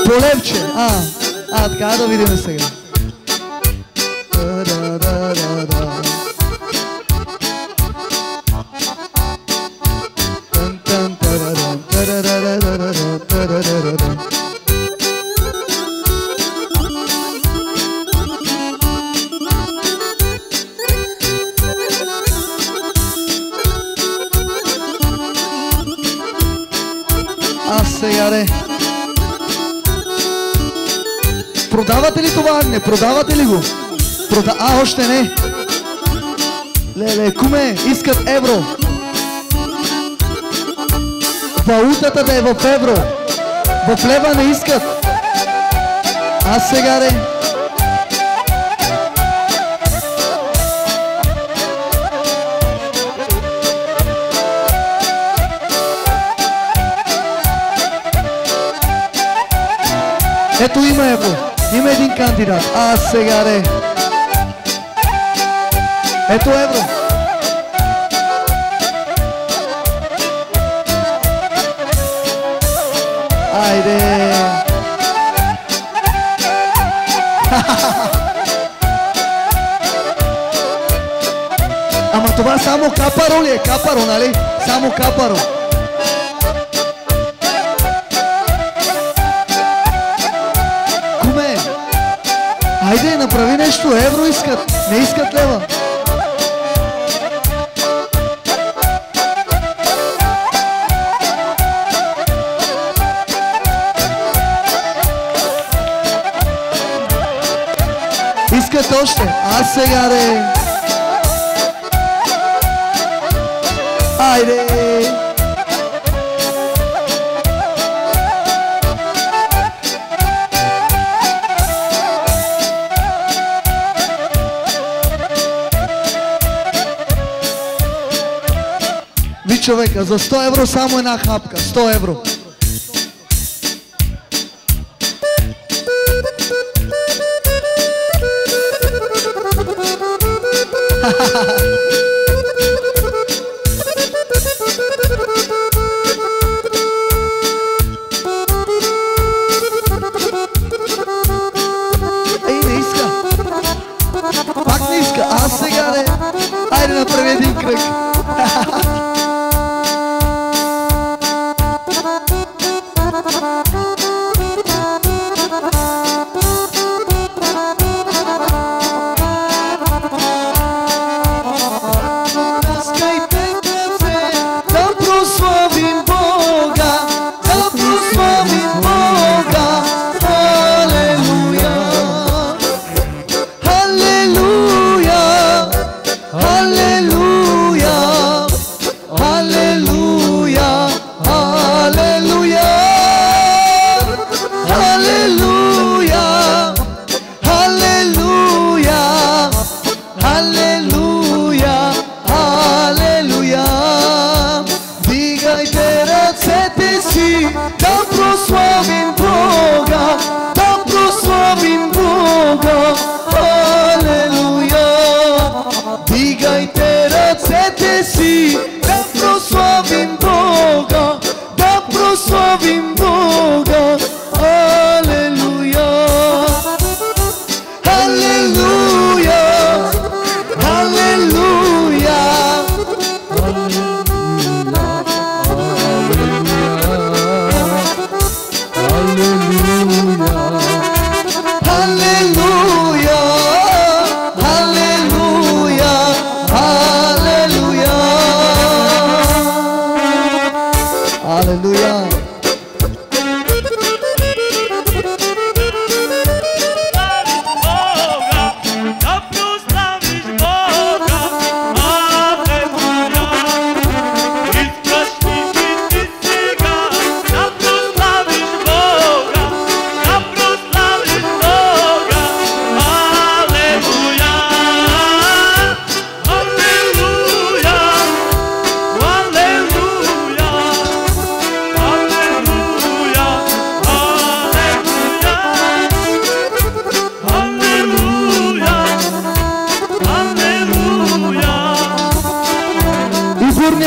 Полевче. Така да видим сега. Сега де. Продавате ли това? Не продавате ли го? Още не. Леле, куме, искат евро. Валутата да е в евро. В лева не искат. Сега де. Ето има евро. Има един кандидат. Сега де. Ето евро. Айде. Ама това само капаро ли е? Капаро, нали? Само капаро. Куме, айде, направи нещо. Евро искат. Не искат лева. Искат още. Сега де. Айде. Ви човека, за 100 евро само една хапка. 100 евро. Не иска. Пак не иска. Сега не. Айде направи един кръг.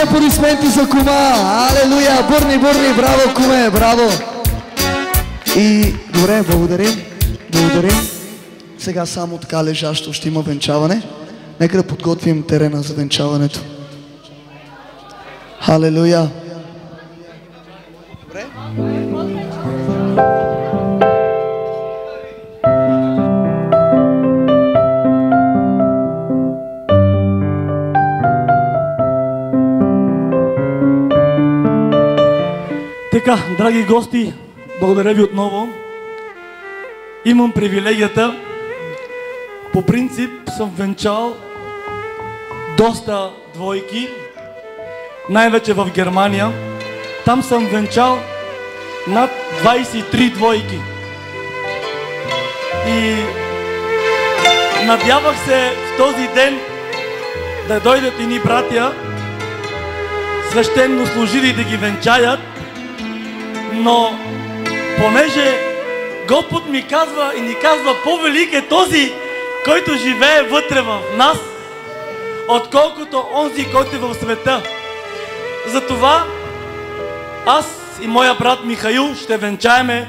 Аплодисменти за кума! Алелуя! Бурни, браво куме, браво! И добре, благодарим. Благодарим. Сега само така лежащо ще има венчаване. Нека да подготвим терена за венчаването. Халелуя! Добре? Така, драги гости, благодаря ви отново. Имам привилегията. По принцип съм венчал доста двойки, най-вече в Германия. Там съм венчал над 23 двойки. И надявах се в този ден да дойдат едни братя, свещено служили да ги венчаят, но понеже Господ ми казва и ни казва, по-велик е този, който живее вътре в нас, отколкото онзи, който е в света. Затова аз и моя брат Михаил ще венчаеме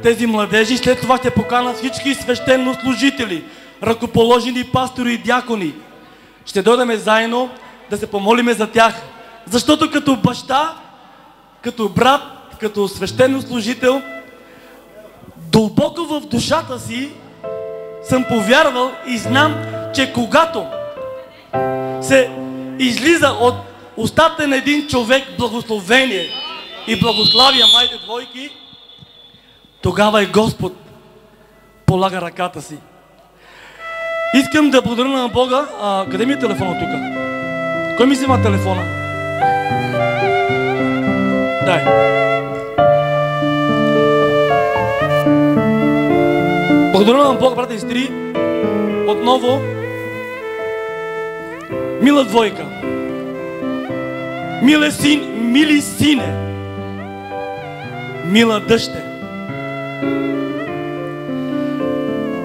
тези младежи. След това ще покана всички свещенослужители, ръкоположени пастори и дякони. Ще дойдем заедно да се помолиме за тях. Защото като баща, като брат, като свещенослужител, дълбоко в душата си съм повярвал и знам, че когато се излиза от устата на един човек благословение и благославия моите двойки, тогава и Господ полага ръката си. Искам да благодаря на Бога. Къде ми е телефона тук? Кой ми взима телефона? Дай. Благодаря на Бога, брата и сестри. Отново, мила двойка, мили сине, мила дъще.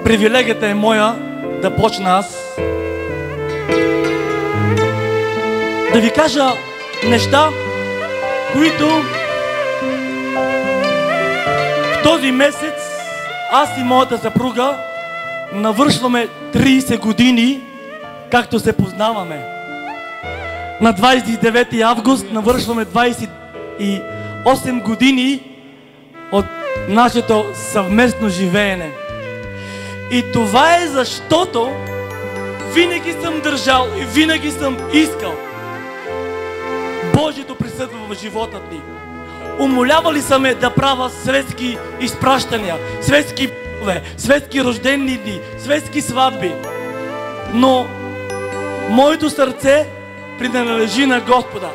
Привилегията е моя да почна аз да ви кажа неща, които в този месец аз и моята съпруга навършваме 30 години, както се познаваме. На 29 август навършваме 28 години от нашето съвместно живеене. И това е защото винаги съм държал и винаги съм искал Божието присъства в живота ни. Умолявали са ме да правя светски изпращания, светски б***ве, светски рождени дни, светски сватби. Но моето сърце принадлежи на Господа.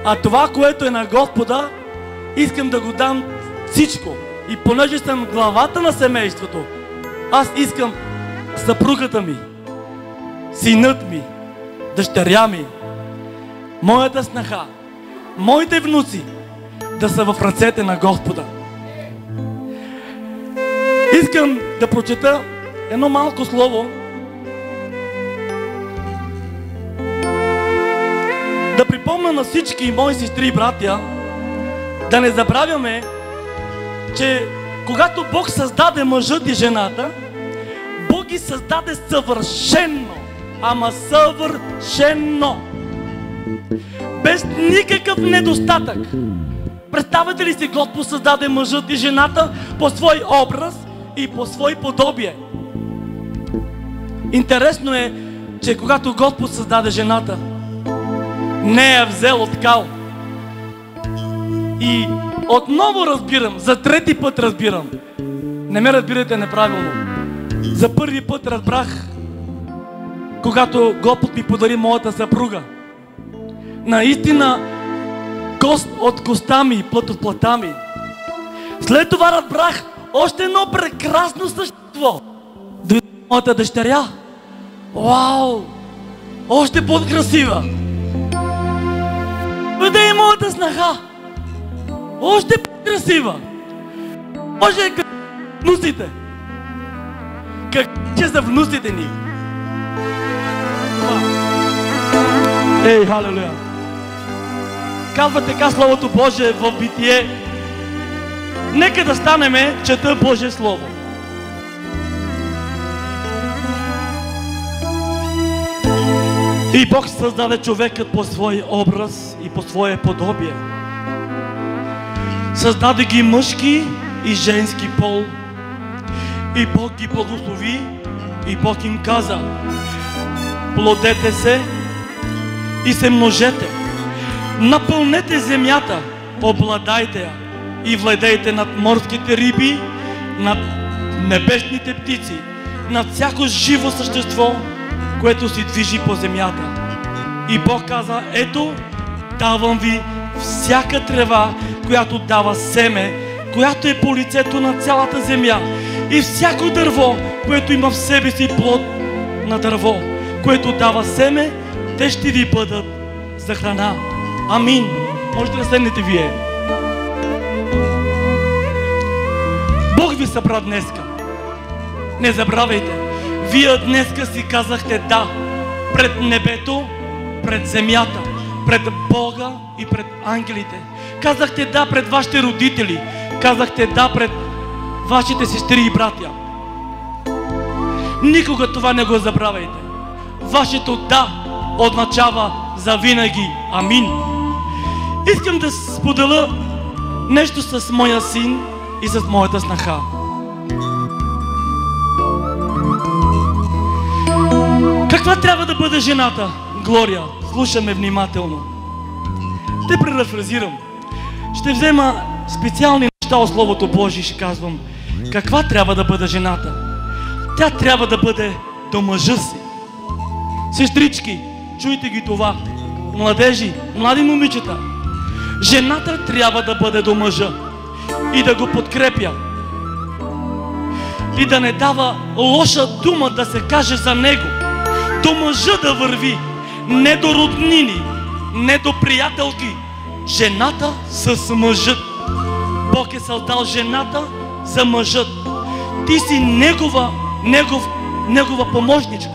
А това, което е на Господа, искам да го дам всичко. И понеже съм главата на семейството, аз искам съпругата ми, синът ми, дъщеря ми, моята снаха, моите внуци да са в ръцете на Господа. Искам да прочета едно малко слово, да припомня на всички мои сестри и братя, да не забравяме, че когато Бог създаде мъжът и жената, Бог ги създаде съвършенно, ама съвършенно, без никакъв недостатък. Представете ли си, Господ създаде мъжът и жената по свой образ и по свой подобие. Интересно е, че когато Господ създаде жената, не е взел от кал. И отново разбирам, за трети път разбирам. Не ме разбирате неправилно. За първи път разбрах, когато Господ ми подари моята съпруга. Наистина, кост от коста ми, плът от плътта ми. След това разбрах още едно прекрасно същество. Дойде моята дъщеря. Вау! Още по-красива. Дойде и моята снаха. Още по-красива. Може как внусите. Как че са внусите ни. Ей, халелуя! Казва така Словото Божие в Битие Нека да станеме, чета Божие Слово. И Бог създаде човекът по свой образ и по свое подобие. Създаде ги мъжки и женски пол. И Бог ги благослови и Бог им каза: плодете се и се множете, напълнете земята, обладайте я и владейте над морските риби, над небесните птици, над всяко живо същество, което се движи по земята. И Бог каза: ето, давам ви всяка трева, която дава семе, която е по лицето на цялата земя, и всяко дърво, което има в себе си плод на дърво, което дава семе, те ще ви бъдат за храна. Амин. Можете да седнете вие. Бог ви събра днеска. Не забравяйте, вие днеска си казахте да пред небето, пред земята, пред Бога и пред ангелите. Казахте да пред вашите родители. Казахте да пред вашите сестри и братя. Никога това не го забравяйте. Вашето да означава за винаги. Амин. Искам да споделя нещо с моя син и с моята снаха. Каква трябва да бъде жената? Глория, слушаме внимателно. Те прерафразирам. Ще взема специални неща от Словото Божие и ще казвам каква трябва да бъде жената. Тя трябва да бъде до мъжа си. Сестрички, чуйте ги това. Младежи, млади момичета. Жената трябва да бъде до мъжа и да го подкрепя. И да не дава лоша дума да се каже за него. До мъжа да върви, не до роднини, не до приятелки. Жената с мъжът. Бог е създал жената за мъжът. Ти си негова помощничка.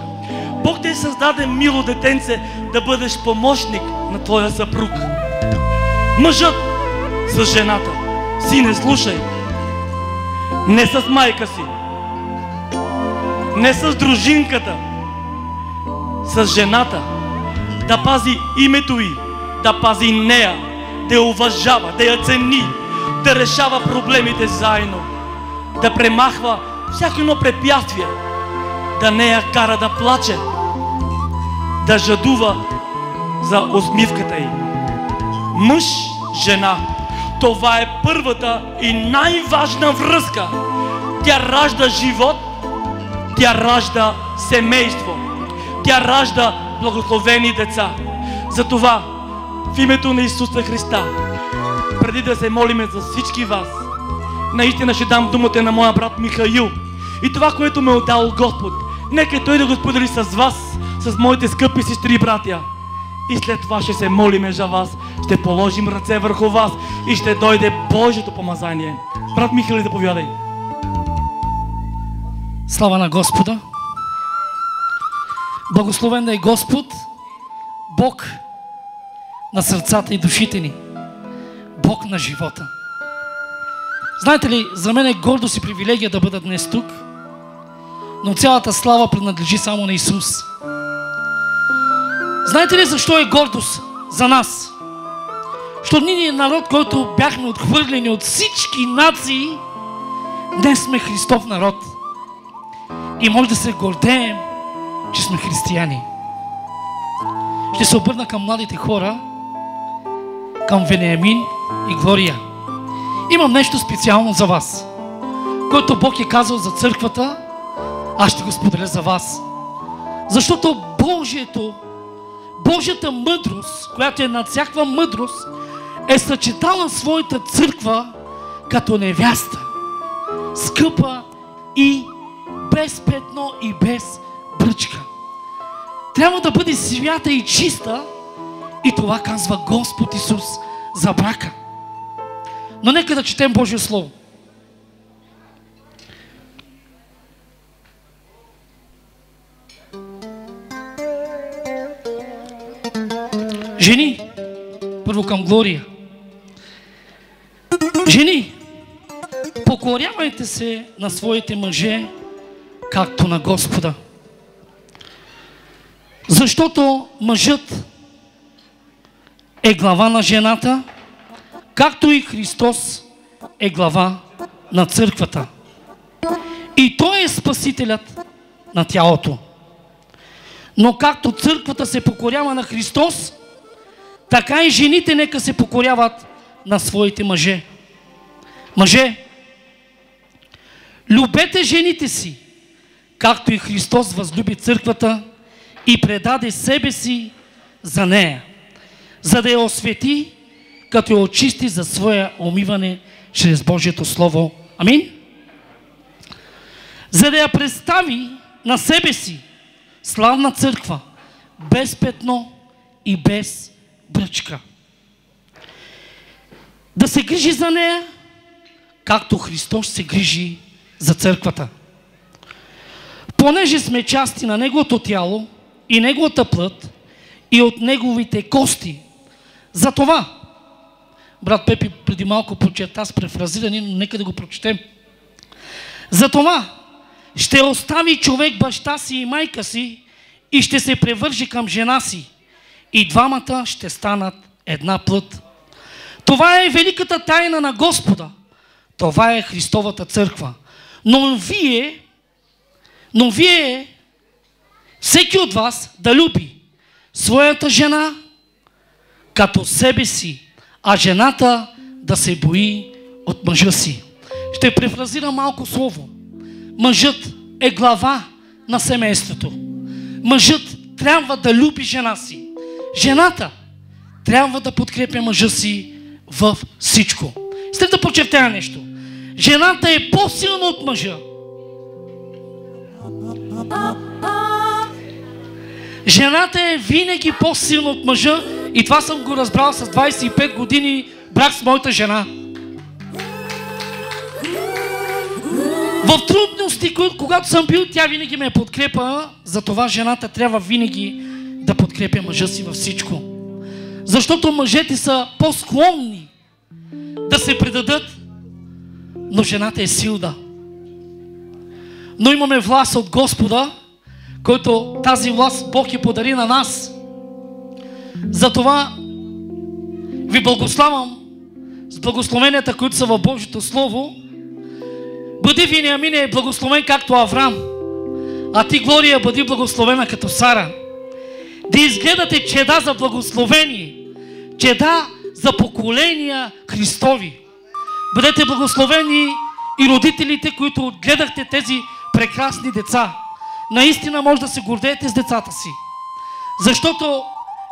Бог те създаде, мило детенце, да бъдеш помощник на твоя съпруг. Мъжът с жената. Сине, слушай. Не с майка си. Не с дружинката. С жената. Да пази името й. Да пази нея. Да я уважава, да я цени. Да решава проблемите заедно. Да премахва всяко едно препятствие. Да не я кара да плаче. Да жадува за усмивката й. Мъж, жена. Това е първата и най-важна връзка. Тя ражда живот. Тя ражда семейство. Тя ражда благословени деца. Затова в името на Исуса Христа, преди да се молиме за всички вас, наистина ще дам думата на моя брат Михаил. И това, което ме отдал Господ, нека той да го сподели с вас, с моите скъпи сестри и братя. И след това ще се молиме за вас, ще положим ръце върху вас и ще дойде Божието помазание. Брат Михаил, заповядай. Слава на Господа! Благословен да е Господ, Бог на сърцата и душите ни, Бог на живота. Знаете ли, за мен е гордост и привилегия да бъда днес тук, но цялата слава принадлежи само на Исус. Знаете ли защо е гордост за нас? Защото ние народ, който бяхме отхвърлени от всички нации, днес сме Христов народ. И може да се гордеем, че сме християни. Ще се обърна към младите хора, към Вениамин и Глория. Имам нещо специално за вас, което Бог е казал за църквата, аз ще го споделя за вас. Защото Божията мъдрост, която е над всякаква мъдрост, е съчетала своята църква като невяста, скъпа и без петно и без бръчка. Трябва да бъде свята и чиста, и това казва Господ Исус за брака. Но нека да четем Божие Слово. Жени, първо към Глория. Жени, покорявайте се на своите мъже, както на Господа. Защото мъжът е глава на жената, както и Христос е глава на църквата. И Той е спасителят на тялото. Но както църквата се покорява на Христос, така и жените нека се покоряват на своите мъже. Мъже, любете жените си, както и Христос възлюби църквата и предаде себе си за нея, за да я освети, като я очисти за своя омиване чрез Божието Слово. Амин? За да я представи на себе си славна църква, без петно и без бръчка. Да се грижи за нея, както Христос се грижи за църквата. Понеже сме части на Неговото тяло и Неговата плът и от Неговите кости. Затова, брат Пепи преди малко прочета с префразиране, но нека да го прочетем. Затова ще остави човек баща си и майка си и ще се превърже към жена си. И двамата ще станат една плът. Това е великата тайна на Господа. Това е Христовата църква. Но вие, всеки от вас да люби своята жена като себе си, а жената да се бои от мъжа си. Ще префразирам малко слово. Мъжът е глава на семейството. Мъжът трябва да люби жена си. Жената трябва да подкрепя мъжа си във всичко. След да подчертая нещо. Жената е по-силна от мъжа. Жената е винаги по-силна от мъжа и това съм го разбрал с 25 години брак с моята жена. В трудности, когато съм бил, тя винаги ме подкрепа, затова жената трябва винаги да подкрепя мъжа си във всичко. Защото мъжете са по-склонни да се предадат, но жената е силна. Но имаме власт от Господа, който тази власт Бог я подари на нас. Затова ви благославам с благословенията, които са в Божието Слово. Бъди Вениамине благословен както Аврам, а ти, Глория, бъди благословена като Сара. Да изгледате чеда за благословение, чеда за поколения Христови. Бъдете благословени и родителите, които гледахте тези прекрасни деца. Наистина може да се гордеете с децата си. Защото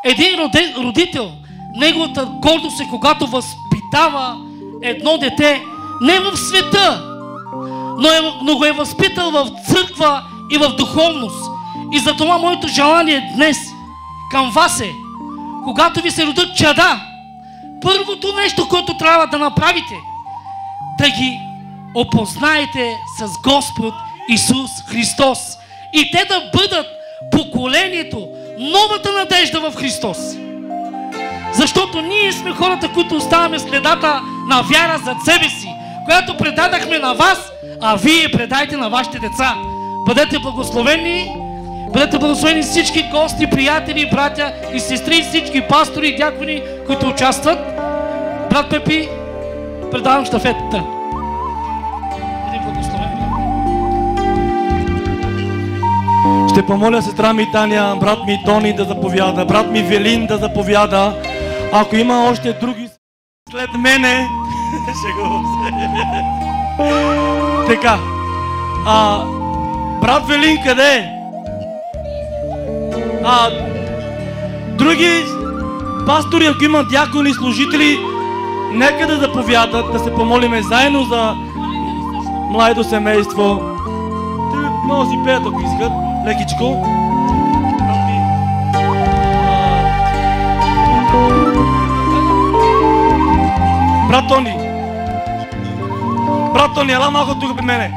един родител, неговата гордост е когато възпитава едно дете не в света, но го е възпитал в църква и в духовност. И затова моето желание днес към вас е, когато ви се родят чада, първото нещо, което трябва да направите, да ги опознаете с Господ Исус Христос. И те да бъдат поколението, новата надежда в Христос. Защото ние сме хората, които оставаме следата на вяра зад себе си, която предадахме на вас, а вие предайте на вашите деца. Бъдете благословени, бъдете благословени всички гости, приятели, братя и сестри, всички пастори и дякони, които участват. Брат Пепи, предавам щафетата. Бъде благословен. Ще помоля сестра ми Таня, брат ми Тони да заповяда, брат ми Велин да заповяда. Ако има още други след мене, така. Брат Велин къде е? Други пастори, ако има дякони служители, нека да заповядат, да се помолиме заедно за младото семейство. Те могат да си пеят, ако искат, лекичко. Брат Тони, ела малко тук при мене.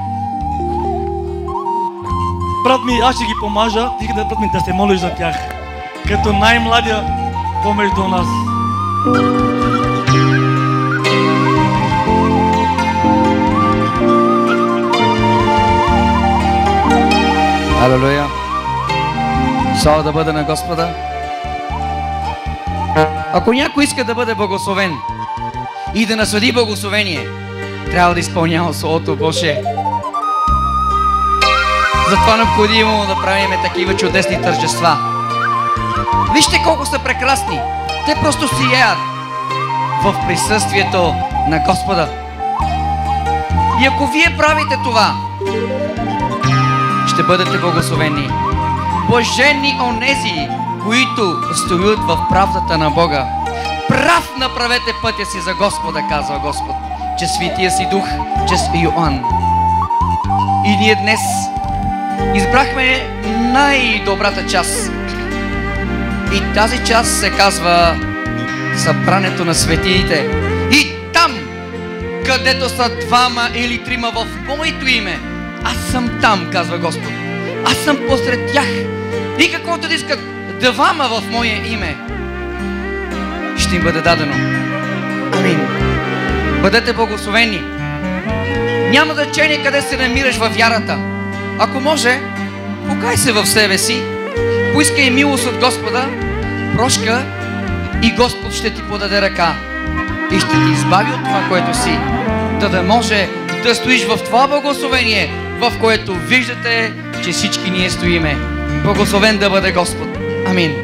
Брат ми, аз ще ги помажа, ти брат ми да се молиш за тях. Като най-младия помежду нас. Алелуя! Слава да бъде на Господа! Ако някой иска да бъде благословен и да наслади благословение, трябва да изпълнява Словото Божие. Затова необходимо да правим такива чудесни тържества. Вижте колко са прекрасни. Те просто сияят в присъствието на Господа. И ако вие правите това, ще бъдете благословени. Блаженни онези, които стоят в правдата на Бога. Прав направете пътя си за Господа, казва Господ, чрез Святия си Дух, чрез Йоан. И ние днес избрахме най-добрата част. И тази част се казва събрането на светиите. И там, където са двама или трима в моето име, аз съм там, казва Господ. Аз съм посред тях. И каквото да искат двама в мое име, ще им бъде дадено. Амин. Бъдете благословени. Няма значение къде се намираш във вярата. Ако може, покай се в себе си, поискай милост от Господа, прошка и Господ ще ти подаде ръка и ще ти избави от това, което си, да може да стоиш в това благословение, в което виждате, че всички ние стоиме. Благословен да бъде Господ. Амин.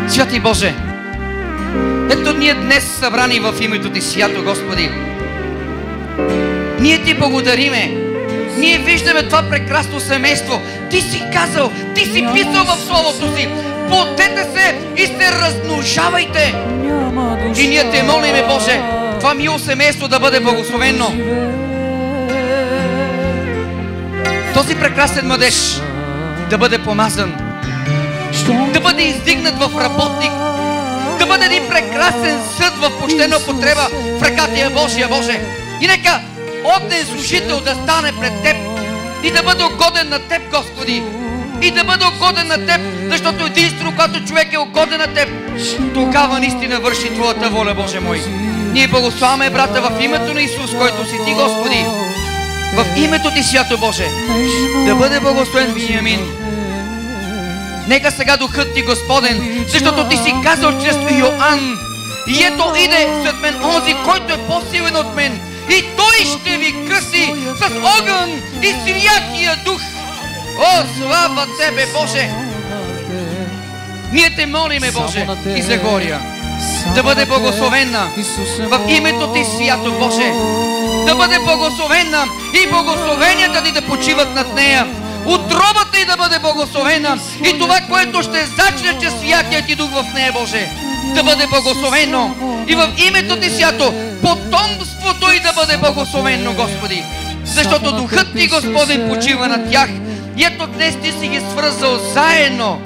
Святи Боже, ето ние днес събрани в името Ти, свято Господи. Ние Ти благодариме. Ние виждаме това прекрасно семейство. Ти си казал, Ти си писал в Словото си. Плодете се и се размножавайте. И ние Те молиме, Боже, това мило семейство да бъде благословено. Този прекрасен младеж да бъде помазан, да бъде издигнат в работник, да бъде един прекрасен съд в почтена употреба в ръката Божия, Боже. И нека отден служител да стане пред Теб и да бъде угоден на Теб, Господи. И да бъде угоден на Теб, защото единствено, когато човек е угоден на Теб, тогава наистина върши Твоята воля, Боже мой. Ние благославяме, брата, в името на Исус, който си Ти, Господи. В името Ти, свято Боже, да бъде благословен Вениамин. Нека сега Духът Ти, Господен, защото Ти си казал чрез Йоан: и ето иде след мен онзи, който е по-силен от мен, и Той ще ви кръси с огън и святия Дух. О, слава Тебе, Боже! Ние Те молиме, Боже, и за Гория да бъде благословена в името Ти, свято Боже. Да бъде благословена и благословенията Ти да почиват над нея. Утробата й да бъде благословена и това, което ще зачне чрез святия Ти Дух в нея, Боже, да бъде благословено. И в името Ти, свято, потомството й да бъде благословено, Господи. Защото Духът Ти, Господен, почива над тях. И ето днес Ти си ги свързал заедно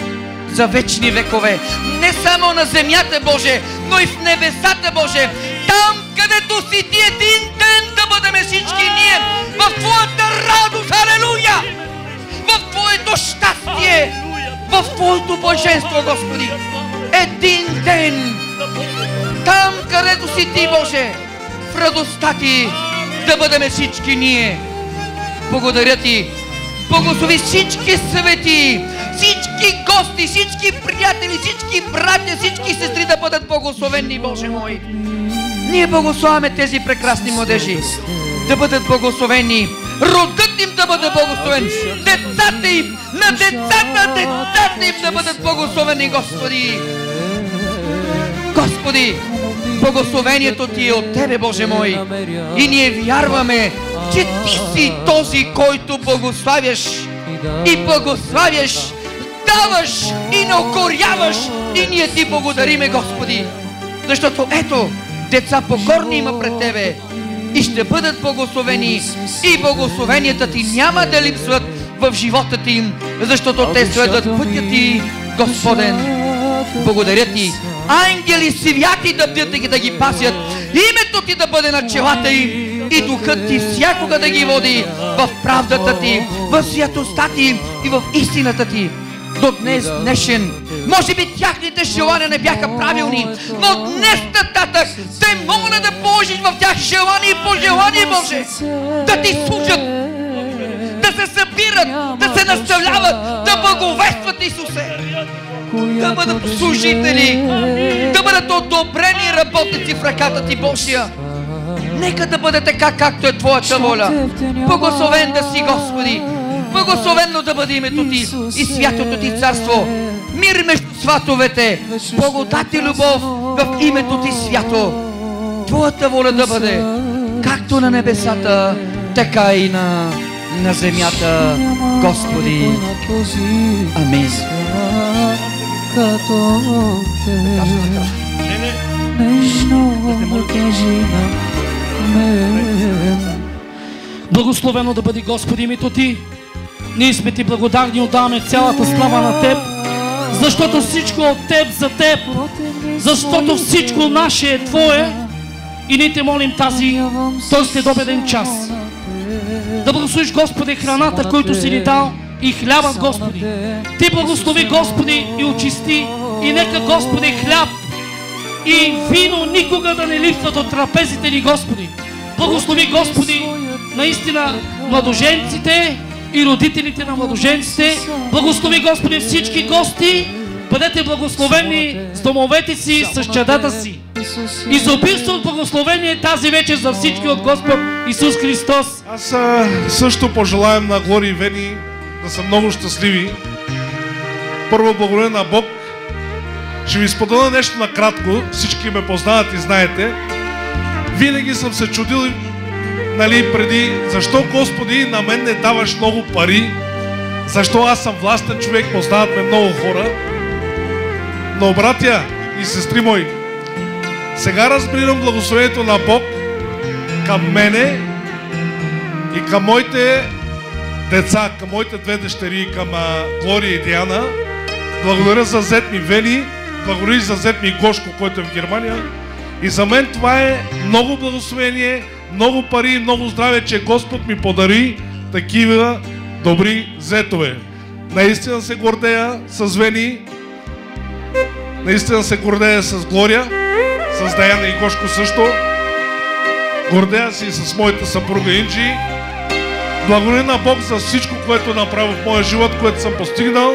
за вечни векове. Не само на земята, Боже, но и в небесата, Боже. Там, където си Ти, един ден да бъдем всички ние в Твоята радост, алелуя! В Твоето щастие, в Твоето блаженство, Господи. Един ден, там, където си Ти, Боже, в радостта Ти да бъдем всички ние. Благодаря Ти. Благослови всички свети, всички гости, всички приятели, всички братя, всички сестри да бъдат благословени, Боже мой. Ние благославяме тези прекрасни младежи да бъдат благословени, родът им да бъде благословен, децата им, на децата им да бъдат благословени, Господи. Господи, благословението Ти е от Тебе, Боже мой. И ние вярваме, че Ти си този, който благославяш и благославяш, даваш и не укоряваш. И ние Ти благодариме, Господи. Защото ето, деца покорни има пред Тебе и ще бъдат благословени. И благословенията Ти няма да липсват в живота Ти им, защото те следват пътя Ти, Господен. Благодаря Ти. Ангели святи да бдят и да ги пасят. Името Ти да бъде на челата им. И Духът Ти всякога да ги води в правдата Ти, в святостта Ти и в истината Ти. До днес днешен, може би тяхните желания не бяха правилни, но днес нататък те могат да положиш в тях желания и пожелания, Боже, да Ти служат, да се събират, да се наставляват, да благовестват Исусе. Да бъдат служители, да бъдат одобрени работници в ръката Ти Божия. Нека да бъде така, както е Твоята воля. Благословен да си, Господи. Благословено да бъде името Ти и святото Ти царство. Мир между сватовете, благодат и любов в името Ти свято. Твоята воля да бъде както на небесата, така и на земята, Господи. Амин. Благословено да бъде, Господи, името Ти. Ние сме Ти благодарни, отдаваме цялата слава на Теб, защото всичко от Теб за Теб, защото всичко наше е Твое и ние Те молим този следобеден час. Да благословиш, Господи, храната, който си ни дал и хлябът, Господи. Ти благослови, Господи, и очисти и нека, Господи, хляб и вино никога да не липсват от трапезите ни, Господи. Благослови, Господи, наистина младоженците и родителите на младоженците. Благослови, Господи, всички гости. Бъдете благословени с домовете си, с чадата си. Изобилство от благословение тази вечер за всички от Господ Исус Христос. Аз също пожелаем на Глори и Вени да са много щастливи. Първо, благодаря на Бог. Ще ви споделя нещо накратко. Всички ме познават и знаете. Винаги съм се чудил, преди, защо, Господи, на мен не даваш много пари, защо аз съм властен човек, познават ме много хора. Но, братя и сестри мои, сега разбирам благословението на Бог към мене и към моите деца, към моите две дъщери, към Глория и Диана. Благодаря за зет ми Вени, благодаря за зет ми Гошко, който е в Германия. И за мен това е много благословение, много пари и много здраве, че Господ ми подари такива добри зетове. Наистина се гордея с Вени, наистина се гордея с Глория, с Даяна и Гошко също. Гордея се и с моята съпруга Инджи. Благодаря на Бог за всичко, което направи в моя живот, което съм постигнал.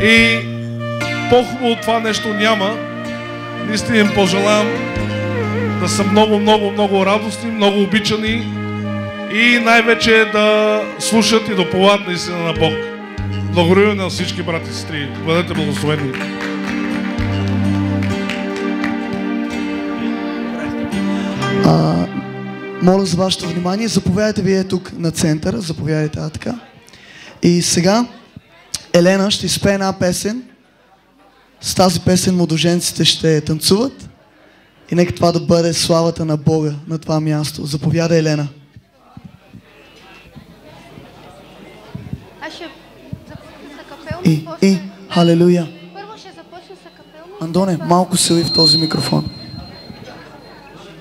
И по-хубаво от това нещо няма. Наистина им пожелавам да са много, много, много радостни, много обичани и най-вече да слушат и да уповават наистина на Бог. Благодаря на всички брати и сестри. Бъдете благословени. Моля за вашето внимание. Заповядайте вие тук на центъра. Заповядайте така. И сега Елена ще изпее една песен. С тази песен младоженците ще танцуват. И нека това да бъде славата на Бога на това място. Заповядай, Елена. Аз ще започна с капелно. И, халелуя. Първо ще започна с капелно. Андоне, малко сили в този микрофон.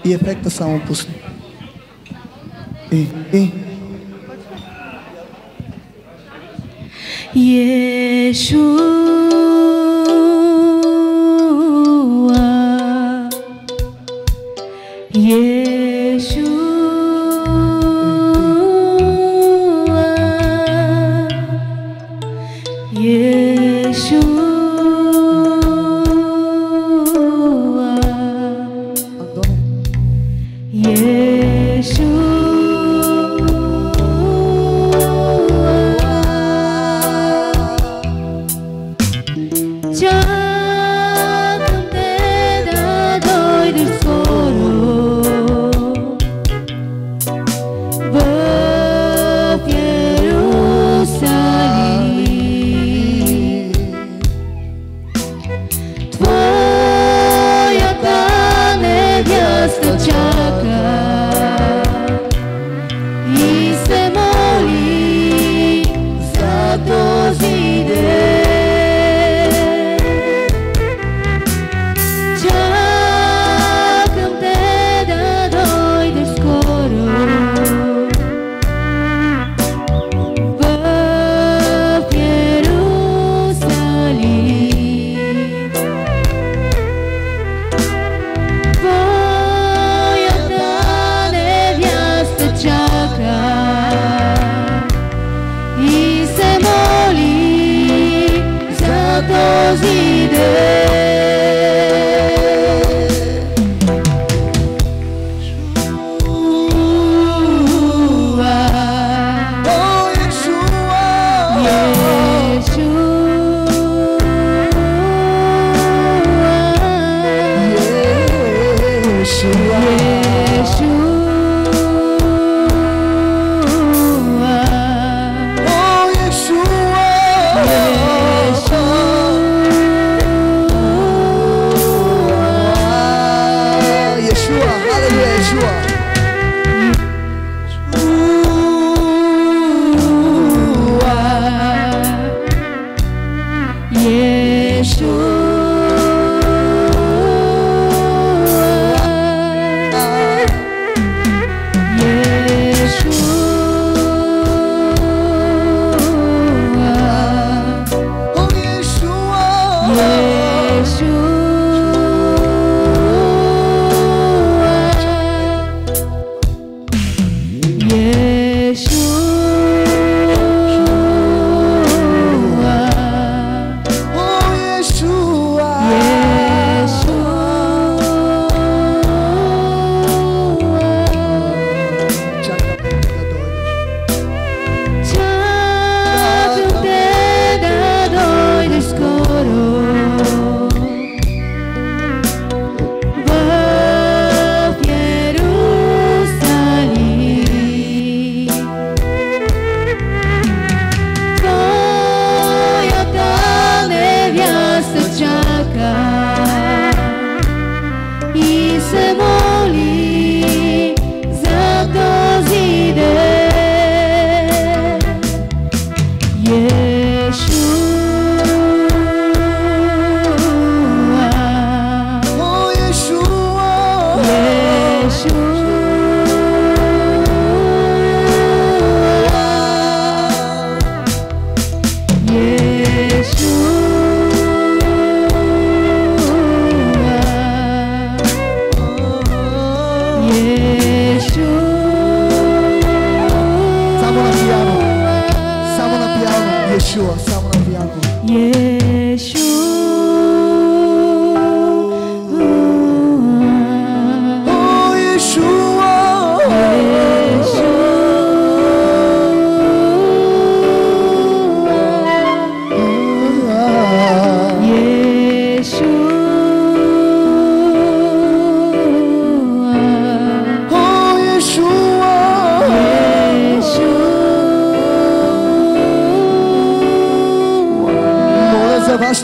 И ефекта само пусни. И. този ден.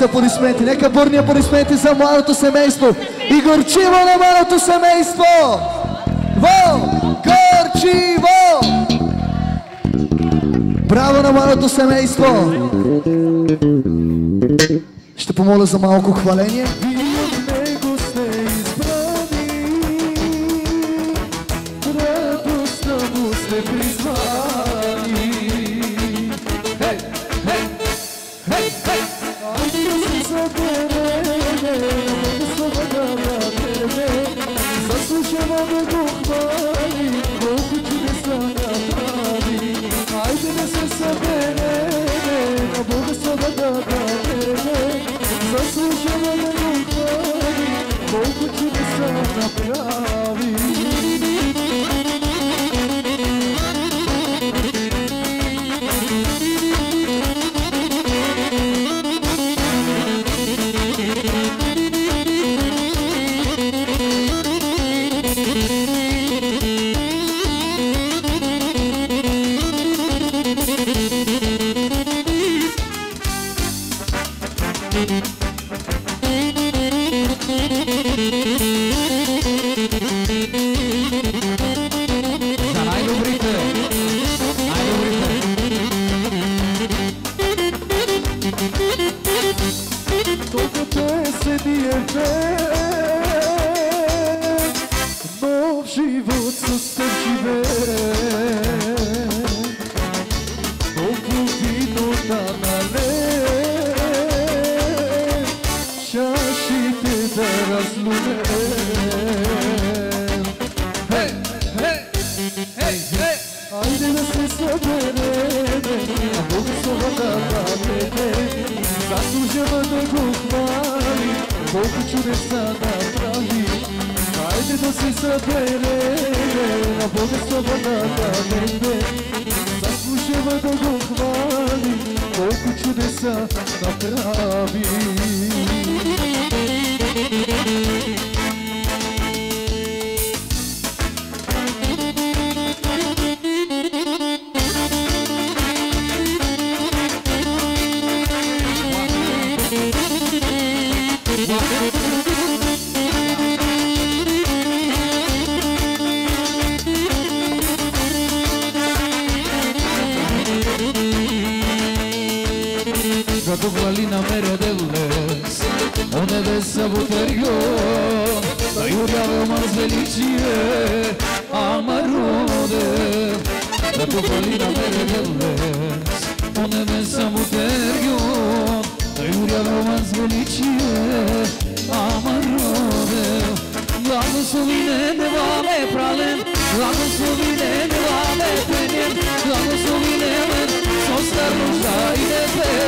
Аплодисменти. Нека бурни аплодисменти за младото семейство. И горчиво на младото семейство! Во! Горчиво! Браво на младото семейство! Ще помоля за малко хваление. Хайде да се събереме, а благословата памете, заслужава да го хвали, колко чудеса направи. Хайде да се събереме, а благословата памете, заслужава да го хвали, колко чудеса направи. Като глалина меределес, о небеса бутерион, да юрявел маз величие, ама роде. Като глалина меределес, о небеса бутерион, да юрявел маз величие, ама роде. Благословине неваме прален, благословине неваме пенен, благословине мен со стар нужда и небес.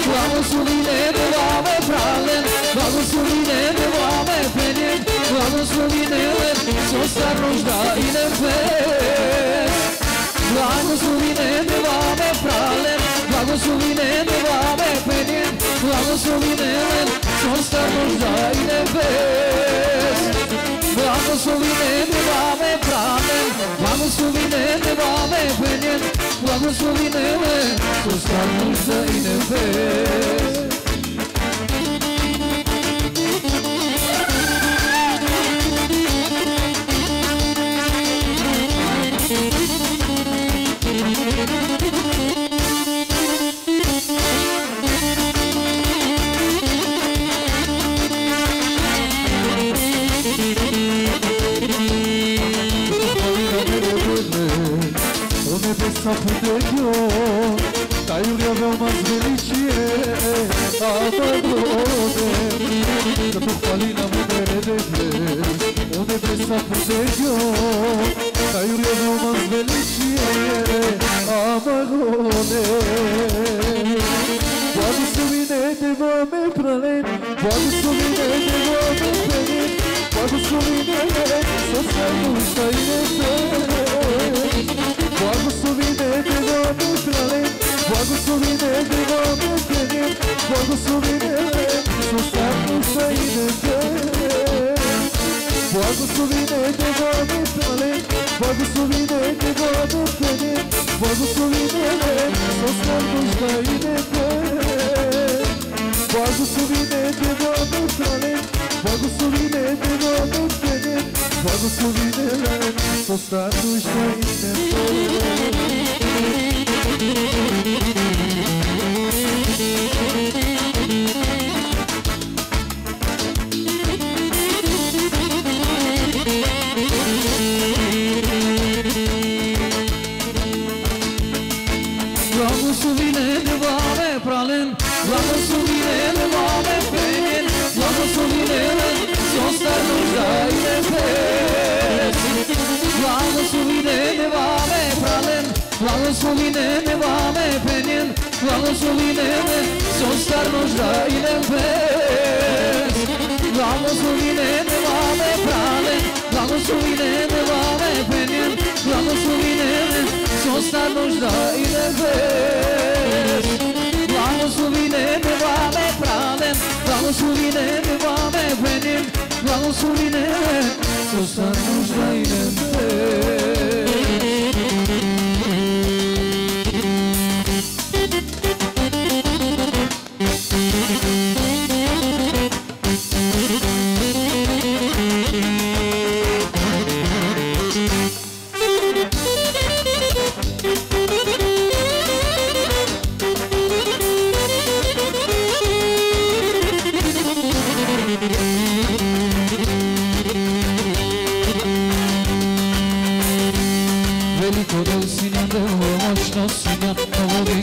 Благословине неваме прален, благословине неваме пенен, благословине мен со стар нужда и небес. Благословине неваме прален, благословине неваме пенен, благословине мен со стар нужда и небес. Благословине неваме прален, благословине неваме пенен, благословине мен со стар нужда и небес. Небеса потекион, та юрявел маз величие, ама роде. Като хвалина меределес, о небеса потекион, та юрявел маз величие, ама роде. Благословине неваме прален, благословине неваме пенен, благословине со стар нужда и небес. Благословине неваме прален, благословине неваме пенен, благословине со стар нужда и небес. Благословине неваме прален, благословине неваме пенен, благословине со стар нужда и небес. Благословине неваме прален, благословине неваме пенен, благословине со стар нужда и Благословине неваме прален, благословине неваме пенен, благословине со стар нужда и небес. Благословине неваме прален, благословине неваме пенен, благословине со стар нужда и небес. Благословине неваме прален, благословине неваме пенен, благословине со стар нужда и небес. Благословине неваме прален, благословине неваме пенен, благословине со стар нужда и небес.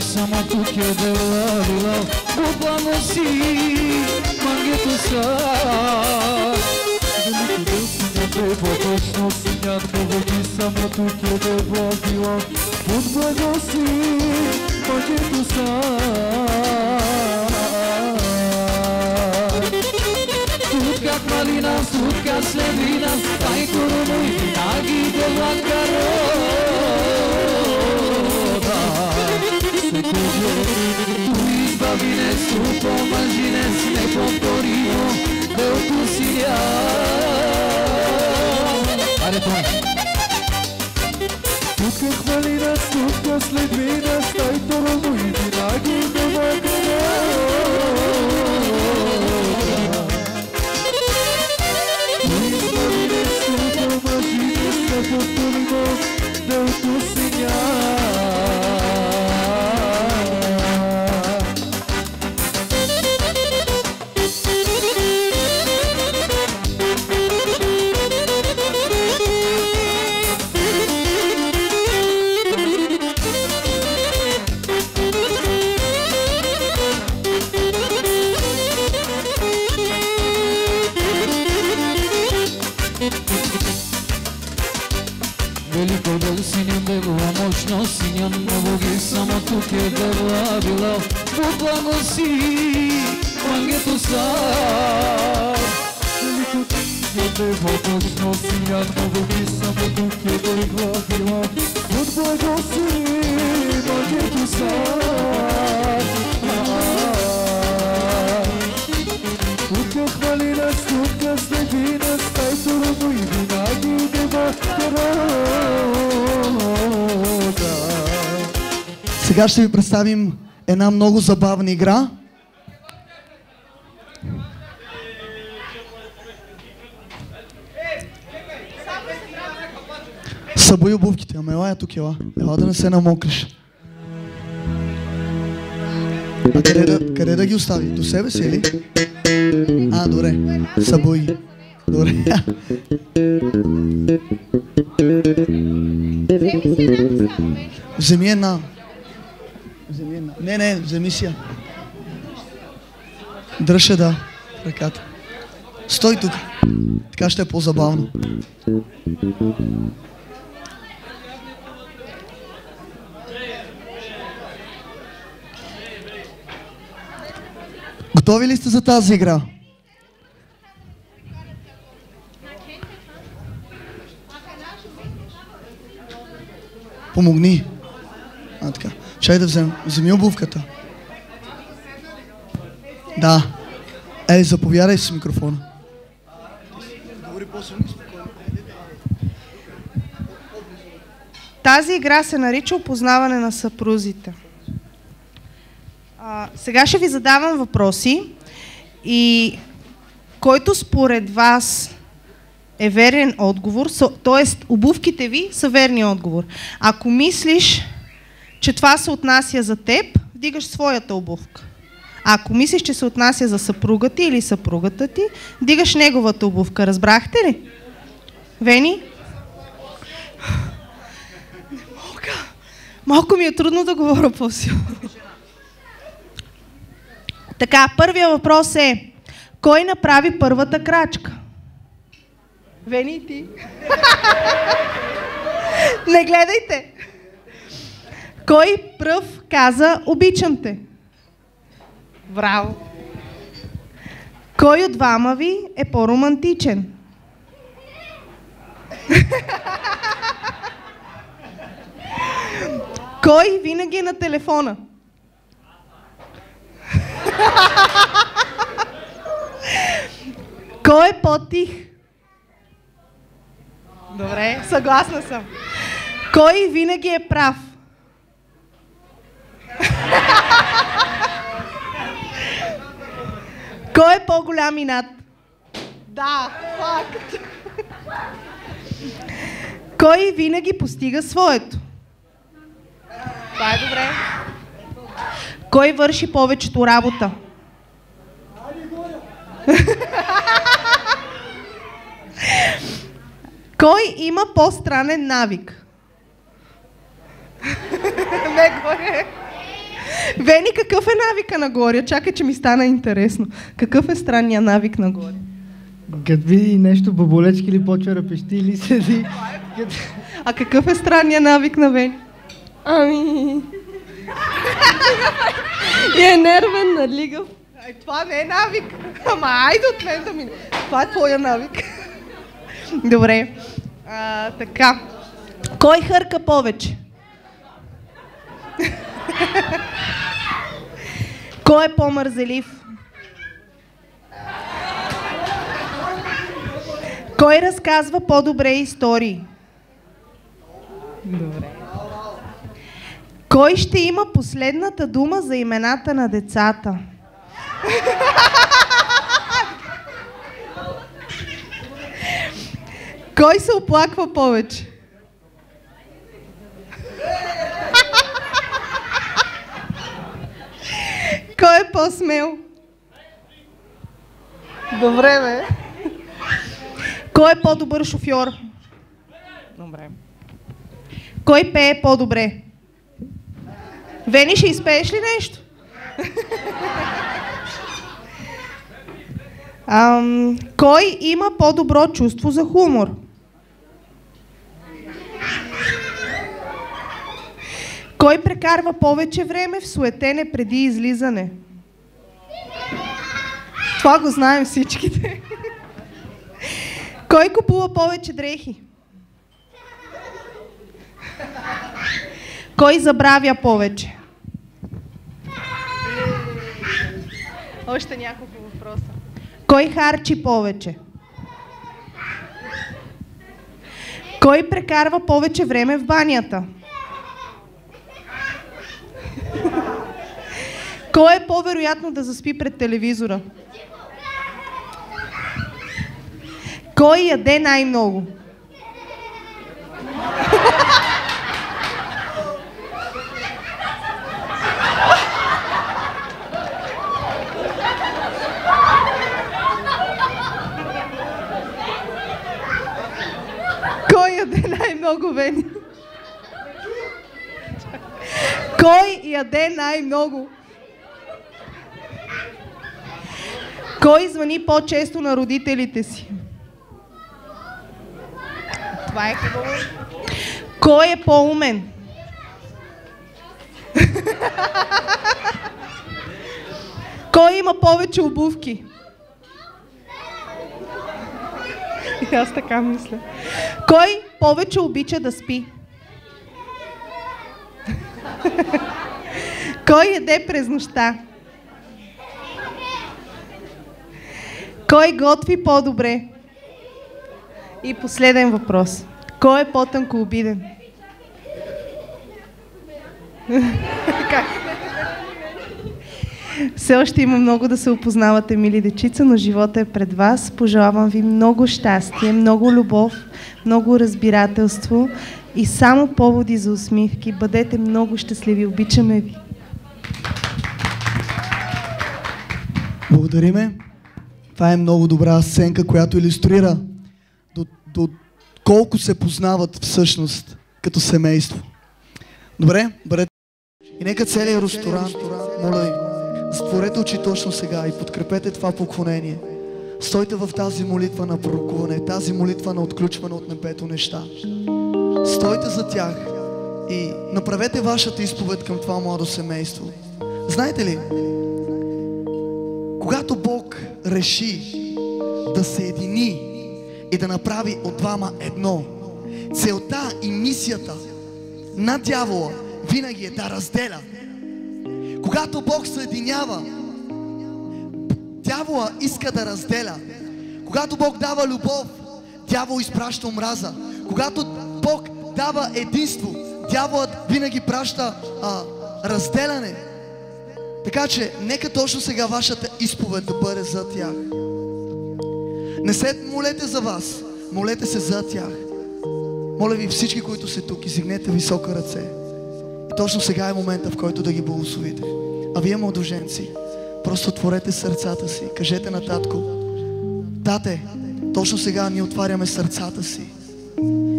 Само тук е дела, буквално си мангето са. Велико дел си небо, точно синят вълги, само тук е небо било. Под благоси, мъжето са. Сутка малина, сутка слевина, тай короно и винаги дела карода. Секунде, ту избавине, су помажине, с неповторимо, белко сия. Аре, той! Сутка хвалина, сутка следвина, стай короно и винаги дела карода. Велико бел синьон бегова мощно, синьон небоги, само тук е бела била. По благоси, мангето са. Велико синьон бегова мощно, синьон небоги, само тук е бела била. По благоси, мангето са. Стутка хвалина, стутка следвина, стай турно и винаги нема карода. Сега ще ви представим една много забавна игра. Събуй обувките, ама ела тук, ела. Ела да не се намокриш. А къде да ги остави? До себе си, или? А, добре. Събуй. Добре. Вземи една. Не, вземи си я. Дръж я, да, в ръката. Стой тук. Така ще е по-забавно. Готови ли сте за тази игра? Помогни. А, така. Чай да вземи обувката. Да. Ей, заповядай с микрофона. Тази игра се нарича опознаване на съпрузите. Сега ще ви задавам въпроси и който според вас е верен отговор, т.е. обувките ви са верния отговор. Ако мислиш, че това се отнася за теб, вдигаш своята обувка. Ако мислиш, че се отнася за съпруга ти или съпругата ти, вдигаш неговата обувка. Разбрахте ли? Вени? Не мога. Малко ми е трудно да говоря по-силно. Така, първия въпрос е: кой направи първата крачка? Вени и ти. Не гледайте. Кой пръв каза обичам те? Браво. Кой от двама ви е по-романтичен? Кой винаги е на телефона? Кой е по-тих? Добре, съгласна съм. Кой винаги е прав? Кой е по-голям инат? Да, факт. Кой винаги постига своето? Това е добре. Кой върши повечето работа? Кой има по-странен навик? Не горе. Вени, какъв е навика на Горя? Чакай, че ми стана интересно. Какъв е странният навик на Горя? Като види нещо баболечки или почва да пещи или седи. А какъв е странният навик на Вени? Ами... И е нервен, налигав. Това не е навик. Ама айде от мен да мине. Това е твоя навик. Добре. Така. Кой хърка повече? Кой е по-мързелив? Кой разказва по-добре истории? Добре. Кой ще има последната дума за имената на децата? Кой се оплаква повече? Кой е по-смел? Добре, бе. Кой е по-добър шофьор? Добре. Кой пее по-добре? Вени, ще изпееш ли нещо? Кой има по-добро чувство за хумор? Кой прекарва повече време в суетене преди излизане? Това го знаем всичките. Кой купува повече дрехи? Кой забравя повече? Още няколко въпроса. Кой харчи повече? Кой прекарва повече време в банята? Кой е по-вероятно да заспи пред телевизора? Кой яде най-много? Кой яде най-много, Вени? Кой яде най-много? Кой звъни по-често на родителите си? Това е хубаво. Кой е по-умен? Кой има повече обувки? Аз така мисля. Кой повече обича да спи? Кой яде през нощта? Кой готви по-добре? И последен въпрос. Кой е по-тънкообиден? Как? Все още има много да се опознавате, мили дечица, но живота е пред вас. Пожелавам ви много щастие, много любов, много разбирателство и само поводи за усмивки. Бъдете много щастливи. Обичаме ви. Благодариме. Това е много добра сценка, която илюстрира до колко се познават всъщност като семейство. Добре, бъдете. И нека целият ресторант, моля ви, затворете очи точно сега и подкрепете това поклонение. Стойте в тази молитва на пророкуване, тази молитва на отключване от небето неща. Стойте за тях и направете вашата изповед към това младо семейство. Знаете ли, когато Бог реши да се едини и да направи от двама едно, целта и мисията на дявола винаги е да разделя. Когато Бог съединява, дявола иска да разделя. Когато Бог дава любов, дявол изпраща омраза. Когато Бог дава единство, дяволът винаги праща разделяне. Така че, нека точно сега вашата изповед да бъде за тях. Не се молете за вас, молете се за тях. Моля ви всички, които сте тук, изигнете висока ръце. И точно сега е момента, в който да ги благословите. А вие, младоженци, просто отворете сърцата си, кажете на татко: тате, точно сега ние отваряме сърцата си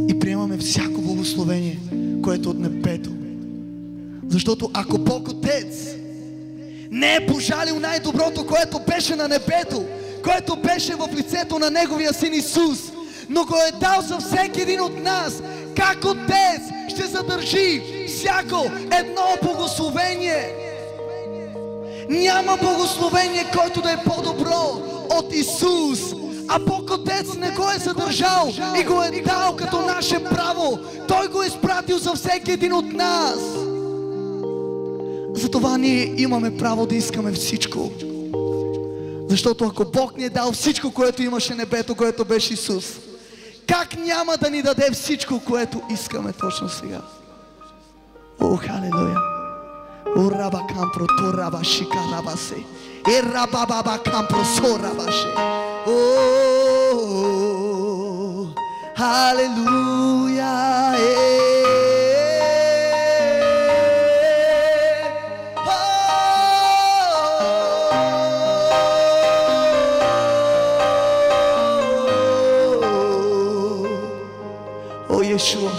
и приемаме всяко благословение, което е от небето. Защото ако Бог Отец не е пожалил най-доброто, което беше на небето, което беше в лицето на Неговия Син Исус, но го е дал за всеки един от нас. Как Отец ще задържи всяко едно благословение? Няма благословение, който да е по-добро от Исус. А Бог Отец не го е задържал и го е дал като наше право. Той го е изпратил за всеки един от нас. Затова ние имаме право да искаме всичко. Защото ако Бог ни е дал всичко, което имаше небето, което беше Исус, как няма да ни даде всичко, което искаме точно сега? О, халелуя! О, раба кампро, то раба шика раба се. Е раба баба кампро, со раба ше. О, халелуя! Yeshua.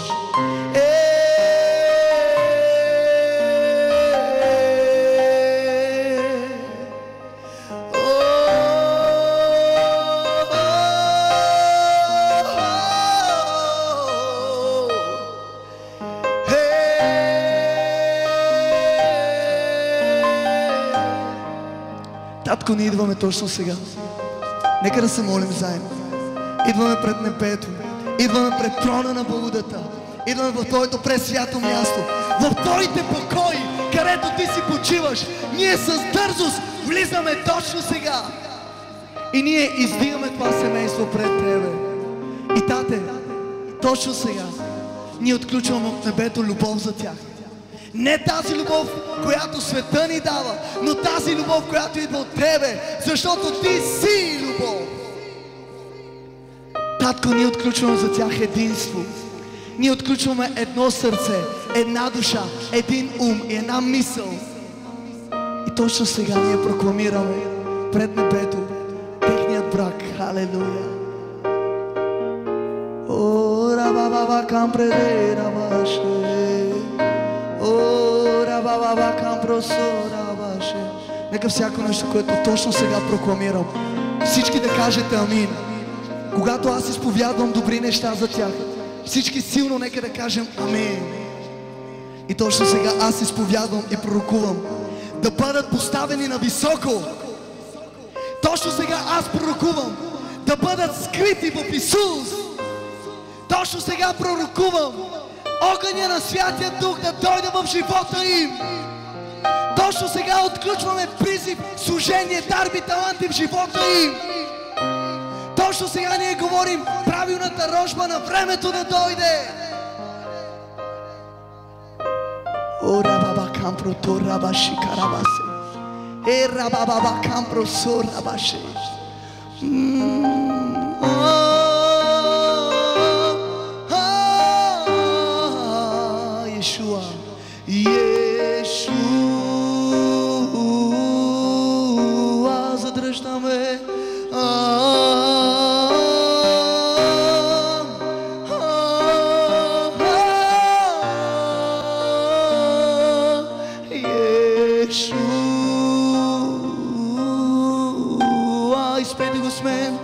Татко, ние идваме точно сега. Нека да се молим заедно. Идваме пред небето. Идваме пред трона на благодата. Идваме в Твоето пресвято място. В Твоите покои, където Ти си почиваш. Ние с дързост влизаме точно сега. И ние издигаме това семейство пред Тебе. И Тате, точно сега ние отключваме от небето любов за тях. Не тази любов, която света ни дава, но тази любов, която идва от Тебе, защото Ти си любов. Татко, ние отключваме за тях единство. Ние отключваме едно сърце, една душа, един ум и една мисъл. И точно сега ние прокламираме пред небето техният брак. Халелуя! О, раба кам преде рабаше. О, раба кам просо рабаше. Нека всяко нещо, което точно сега прокламирам, всички да кажете амин. Когато аз изповядвам добри неща за тях, всички силно нека да кажем амин. И точно сега аз изповядвам и пророкувам да бъдат поставени на високо. Точно сега аз пророкувам да бъдат скрити в Исус. Точно сега пророкувам огъня на Святия Дух да дойде в живота им. Точно сега отключваме призив, служение, дарби, таланти в живота им. Точно сега ние говорим правилната рожба на времето да дойде. О, рабаба кампро, то рабаши карабасе. Е, рабаба кампро, со рабаше. Yeshua, Yeshua, задръждаме. Yeshua, изпейте го с мен.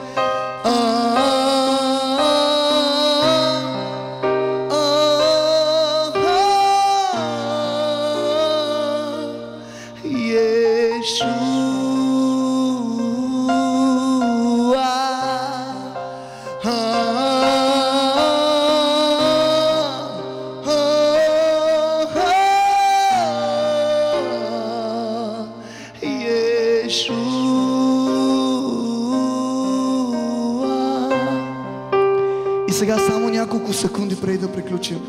И сега само няколко секунди преди да приключим.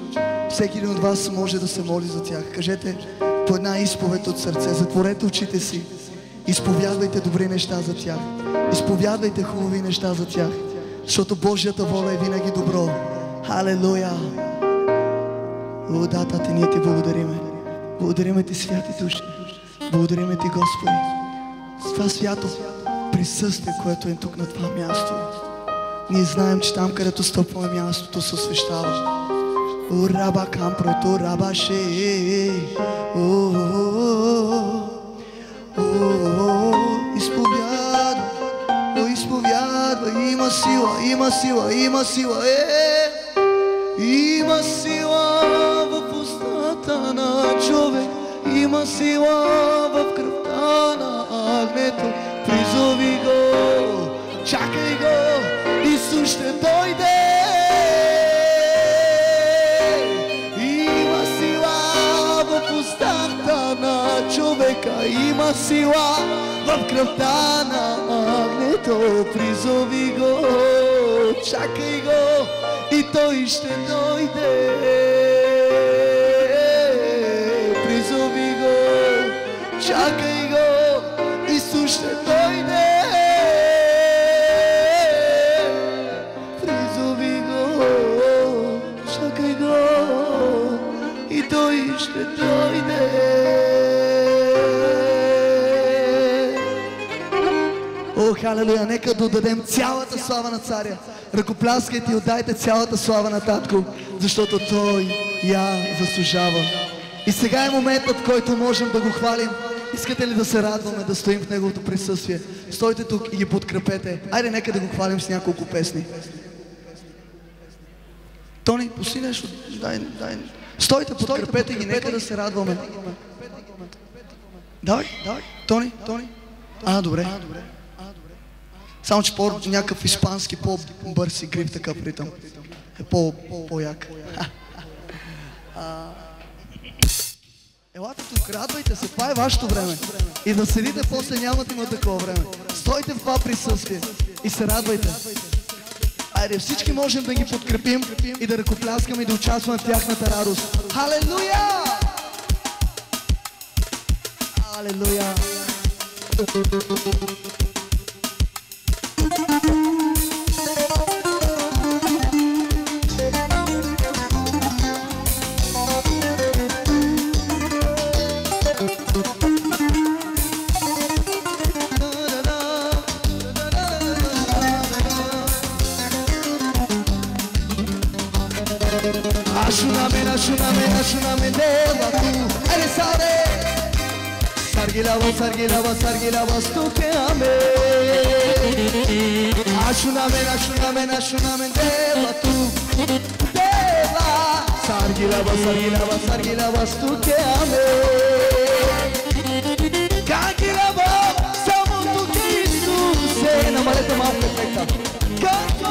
Всеки един от вас може да се моли за тях. Кажете по една изповед от сърце. Затворете очите си. Изповядвайте добри неща за тях. Изповядвайте хубави неща за тях. Защото Божията воля е винаги добро. Халелуя! О, да, Тате, ние Ти благодариме. Благодариме Ти, святи души. Благодариме Ти, Господи, с това свято присъствие, което е тук на това място. Ние знаем, че там, където стъпваме мястото, се освещава. О, раба кампрото, раба ше. О, изповядвай. има сила, има сила, има сила, има сила в устата на човек, има сила в кръвта на агнето. Призови го, чакай го, Исус ще дойде. Има сила в устата на човека, има сила в кръвта на агнето. Призови го, чакай го и той ще дойде. Призови го, чакай го, Исус ще дойде. Призови го, чакай го и той ще дойде. О, халелуя, нека да дадем цялата слава на царя. Ръкопляскайте и отдайте цялата слава на татко, защото той я заслужава. И сега е моментът, в който можем да го хвалим. Искате ли да се радваме, да стоим в неговото присъствие? Стойте тук и ги подкрепете. Айде, нека да го хвалим с няколко песни. Тони, пусти нещо. Дай. Стойте, подкрепете ги, нека да се радваме. Давай. Тони. Добре. Само, че някакъв испански по-бърз и грив такъв ритъм. Е по-як. Елате тук, радвайте се, това е вашето време. И да седите после няма да има такова време. Стойте в това присъствие и се радвайте. Айде, всички можем да ги подкрепим и да ръкопляскаме и да участваме в тяхната радост. Халелуя! Халелуя! Ashuname deva tu, ere sare. Sargilava tu que ame. Ashuname deva tu, deva. Sargilava tu que ame. Kagilava, samo tu que Jesus. Na maleta mal perfeita. Canto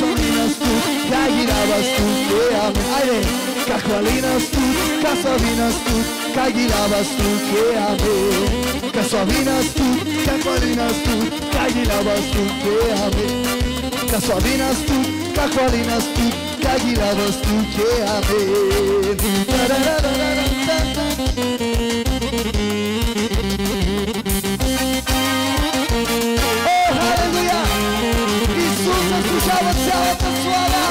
gasolinas tu, caguilabas tu, que ame. Aire, cajualinas tu, gasolinas tu, caguilabas tu, que ame. Gasolinas tu, cajualinas tu, caguilabas tu, que ame. Gasolinas tu, cajualinas tu, caguilabas tu, que ame. Слава цялата слава!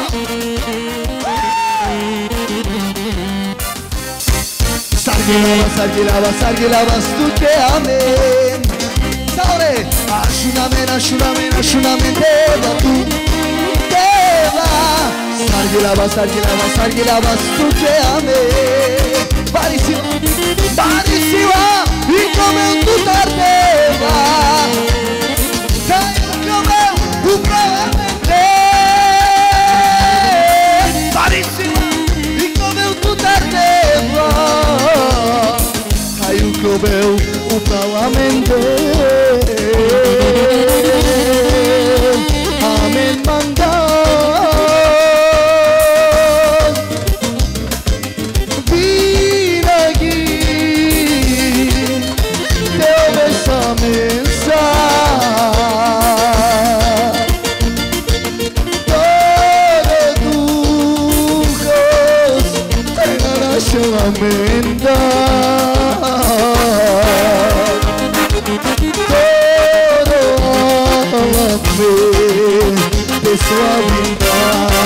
Sargilava, stuke amen. Saore, ashunamen, deva tu, deva. Sargilava, stuke amen. Barisiva, e come tu tardeva. Sai come o problema. E comeu tudo ardeva. Caiu comeu o parlamento. Amém mandou. Amen. Te slavim, brate.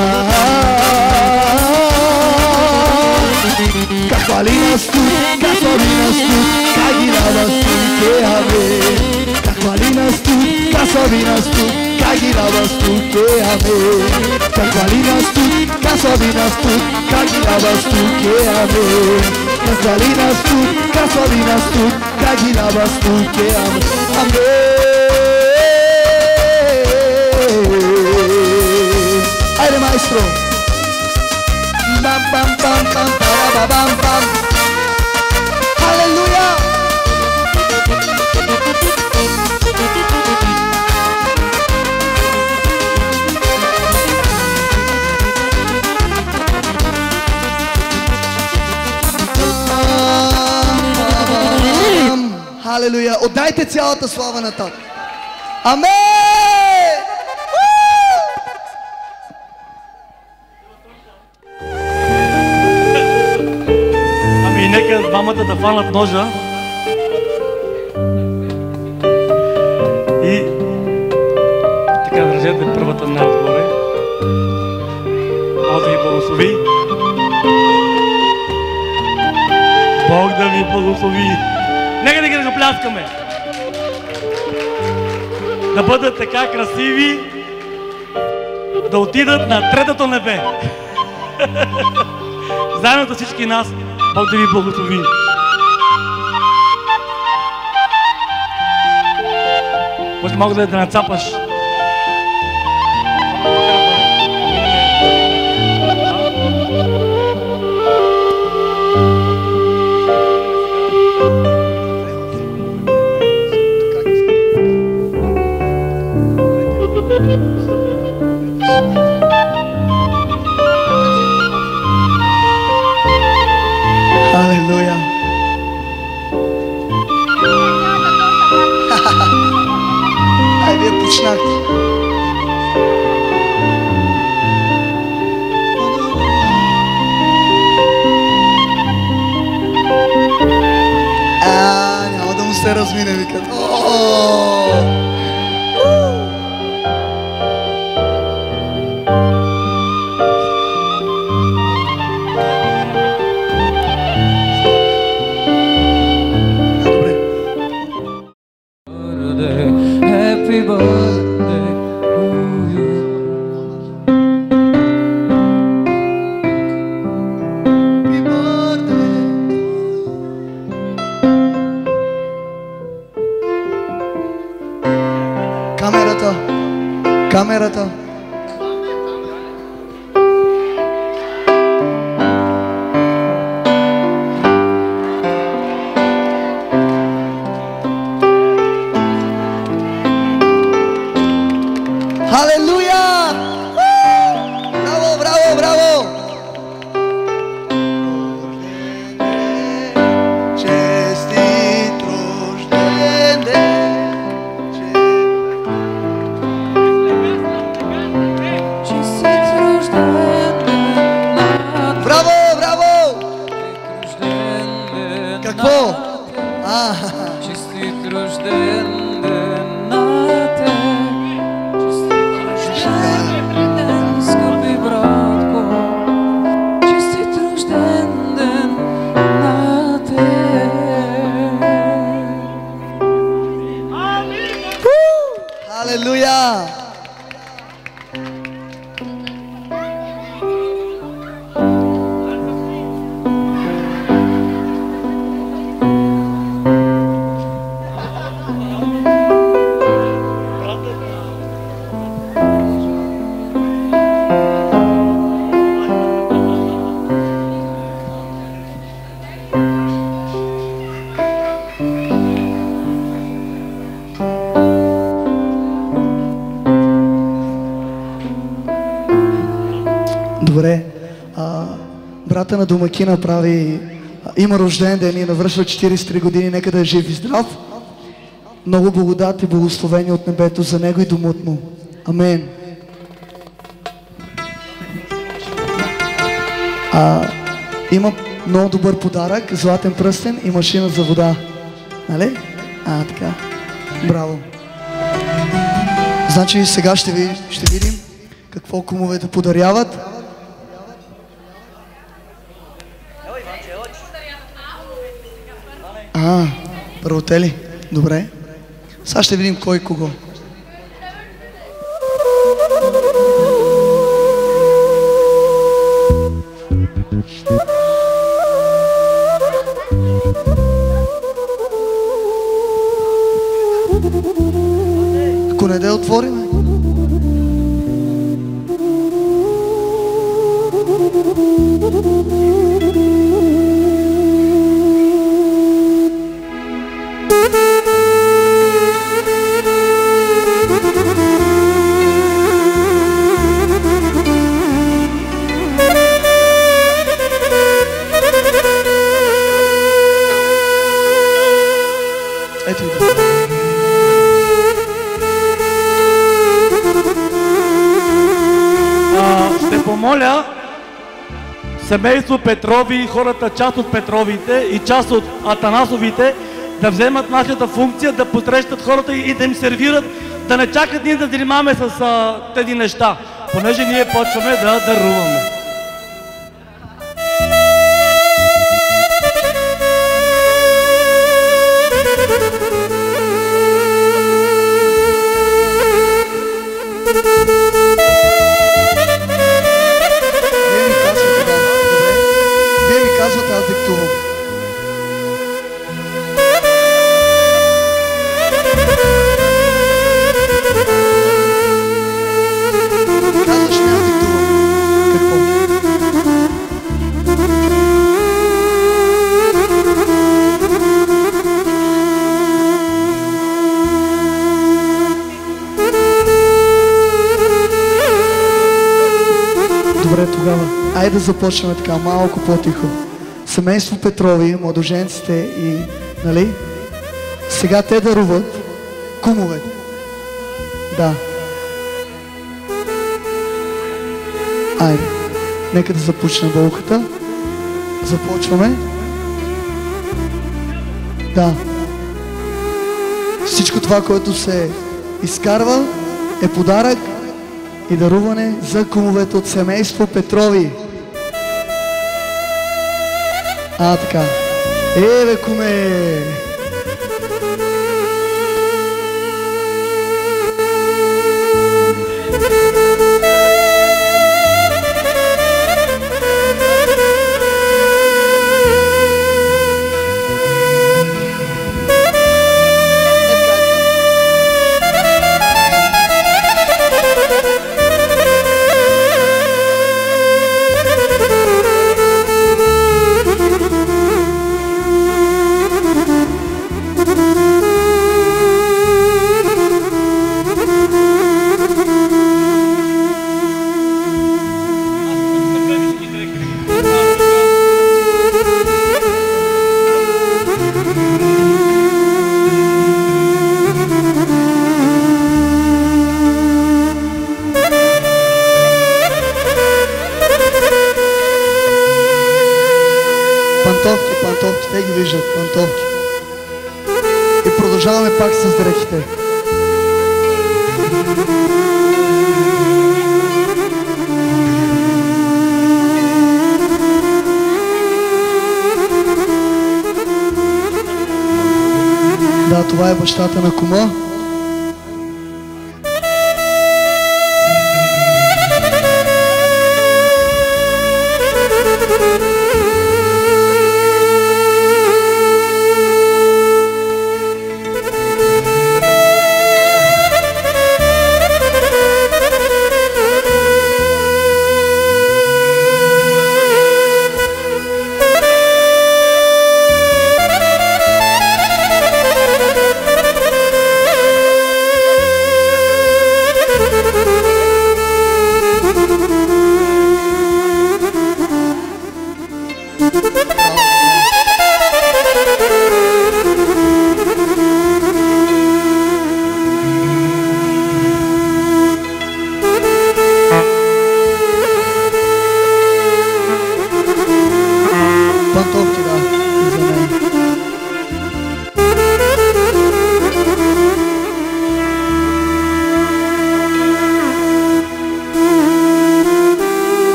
Ka hvali nas tu, ka slavi nas tu, ka gi lavas tu, ke amen. Ka hvali nas tu, ka slavi nas tu, ka gi lavas tu, ke amen. Ka hvali nas tu, ka slavi nas tu, ka gi lavas tu, ke amen. Ka hvali nas tu, ka slavi nas tu, ka gi lavas tu, ke amen. Amen. Ajde, maestro. Bam, bam, bam, bam, bam, bam, bam. Aleluja. Халелуя! Отдайте цялата слава на Тата. Амен! Ами нека двамата да фанат ножа. И така държете първата най-отгоре. Бог да ви благослови. Бог да ви благослови. Нека да ги ръкопляскаме. Да бъдат така красиви, да отидат на третото небе. Заедно с всички нас, Бог да ви благослови. Може мога да нацапаш. Халелуя! Ай, вие почнахте. Няма да му се размине, викат. Happy birthday to you. Happy birthday. Камерата. Камерата. Халелуя! Браво, браво, браво! Честит рожден ден! Честит рожден ден! Браво, браво! Какво? Честит рожден ден на те. Скъпи братко, честит рожден ден на те. Халелуя! Добре, брата на домакина прави, има рожден ден и навършва 43 години, нека да е жив и здрав. Много благодат и благословение от небето за него и домът му. Амен. Има много добър подарък, златен пръстен и машина за вода. Нали? Така. Браво. Значи сега ще видим какво кумовете подаряват. Първо те ли? Добре. Сега ще видим кой кого. Ако не да отворим. Ето и да. Ще помоля семейство Петрови, хората, част от Петровите и част от Атанасовите, да вземат нашата функция, да посрещат хората и да им сервират, да не чакат ние да занимаваме с тези неща, понеже ние почваме да даруваме. Вие ми казвате, аз диктувам. Казваш ми, аз диктувам. Какво? Добре, тогава. Айде да започнем така, малко по-тихо. Семейство Петрови, младоженците и, нали? Сега те даруват кумовете. Да. Айде. Нека да започне болката. Започваме. Да. Всичко това, което се изкарва, е подарък и даруване за кумовете от семейство Петрови. Така. Бе, куме! Пантовки, те ги виждат, пантовки. И продължаваме пак с дрехите. Да, това е бащата на кума.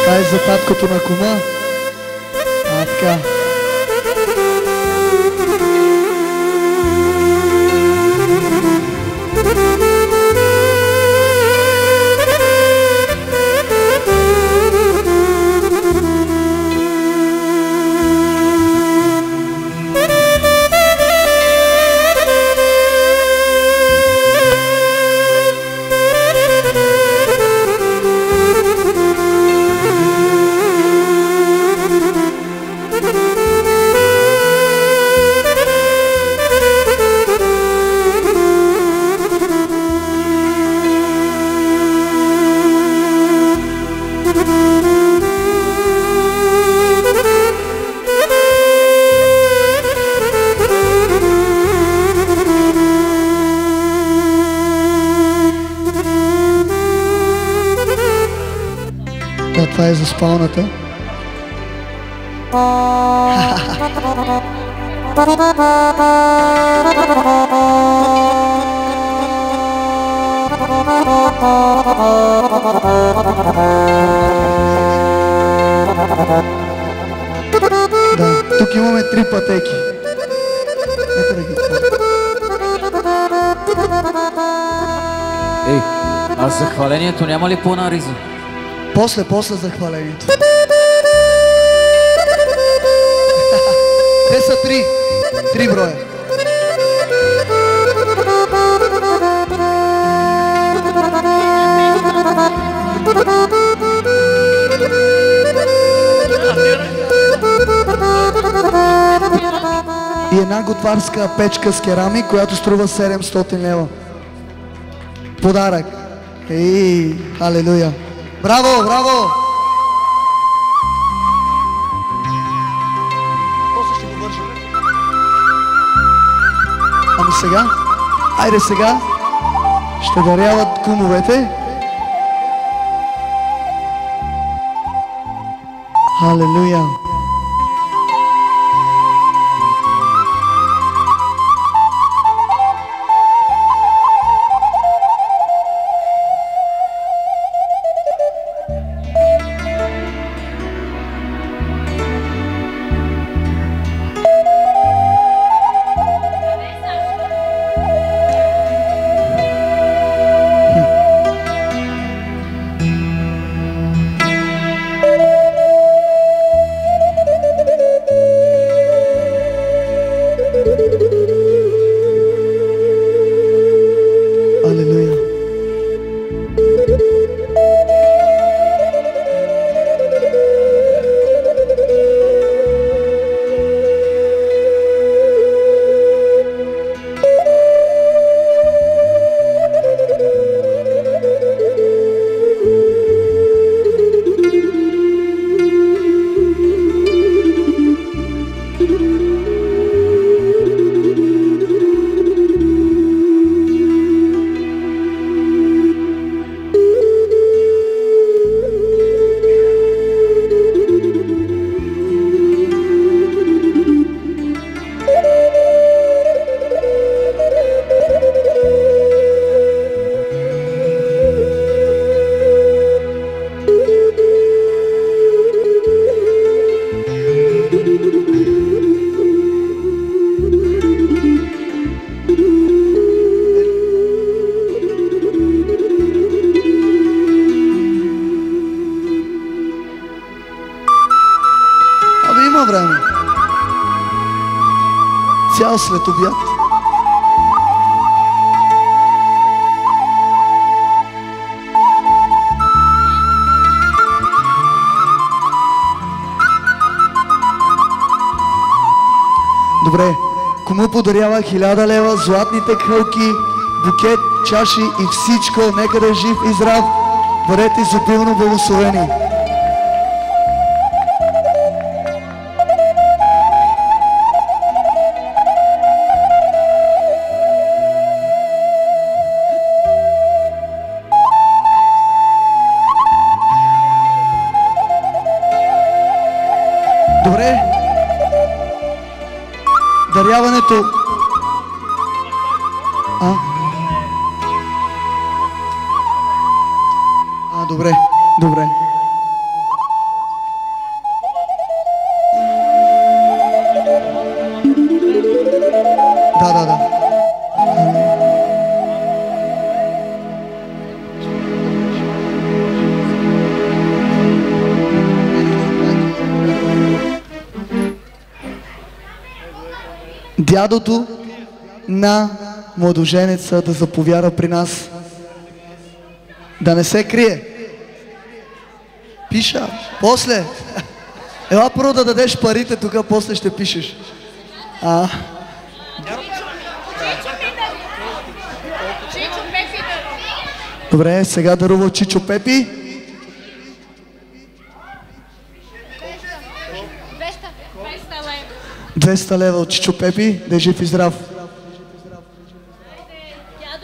Това е за таткото на кума. Така. Това е за спалната. Да, тук имаме 3 пътеки. Нека да ги Ей, а за хвалението няма ли пълна риза? После за хвалението. Те са 3 броя. И една готварска печка с керамик, която струва 700 лева. Подарък. Ей, халелуя. Браво, браво! После ще го вържа. Ами сега? Айде сега. Ще даряват кумовете. Халелуя! Цял след обяд. Добре, кому подарява 1000 лева, златните хълки, букет, чаши и всичко, нека да е жив и здрав, бъдете изобилно благословени. Добре, даряването. Добре, добре. дядото на младоженеца да заповяда при нас. Да не се крие. Пиша. После. Ела първо да дадеш парите, тук после ще пишеш. Добре, сега дарува Чичо Пепи. 200 лева от Чичо Пепи, да е жив и здрав.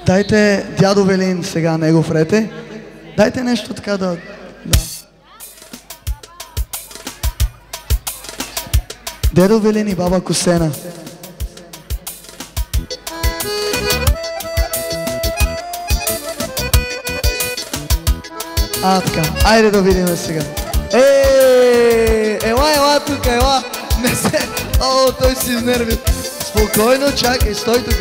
Дайте дядо Велин сега негов рете. Дайте нещо така да... Дедо Велин и баба Косена. Така, айде да видим сега. Ела тук, ела. Не се... той си изнерви. Спокойно, чакай, стой тук.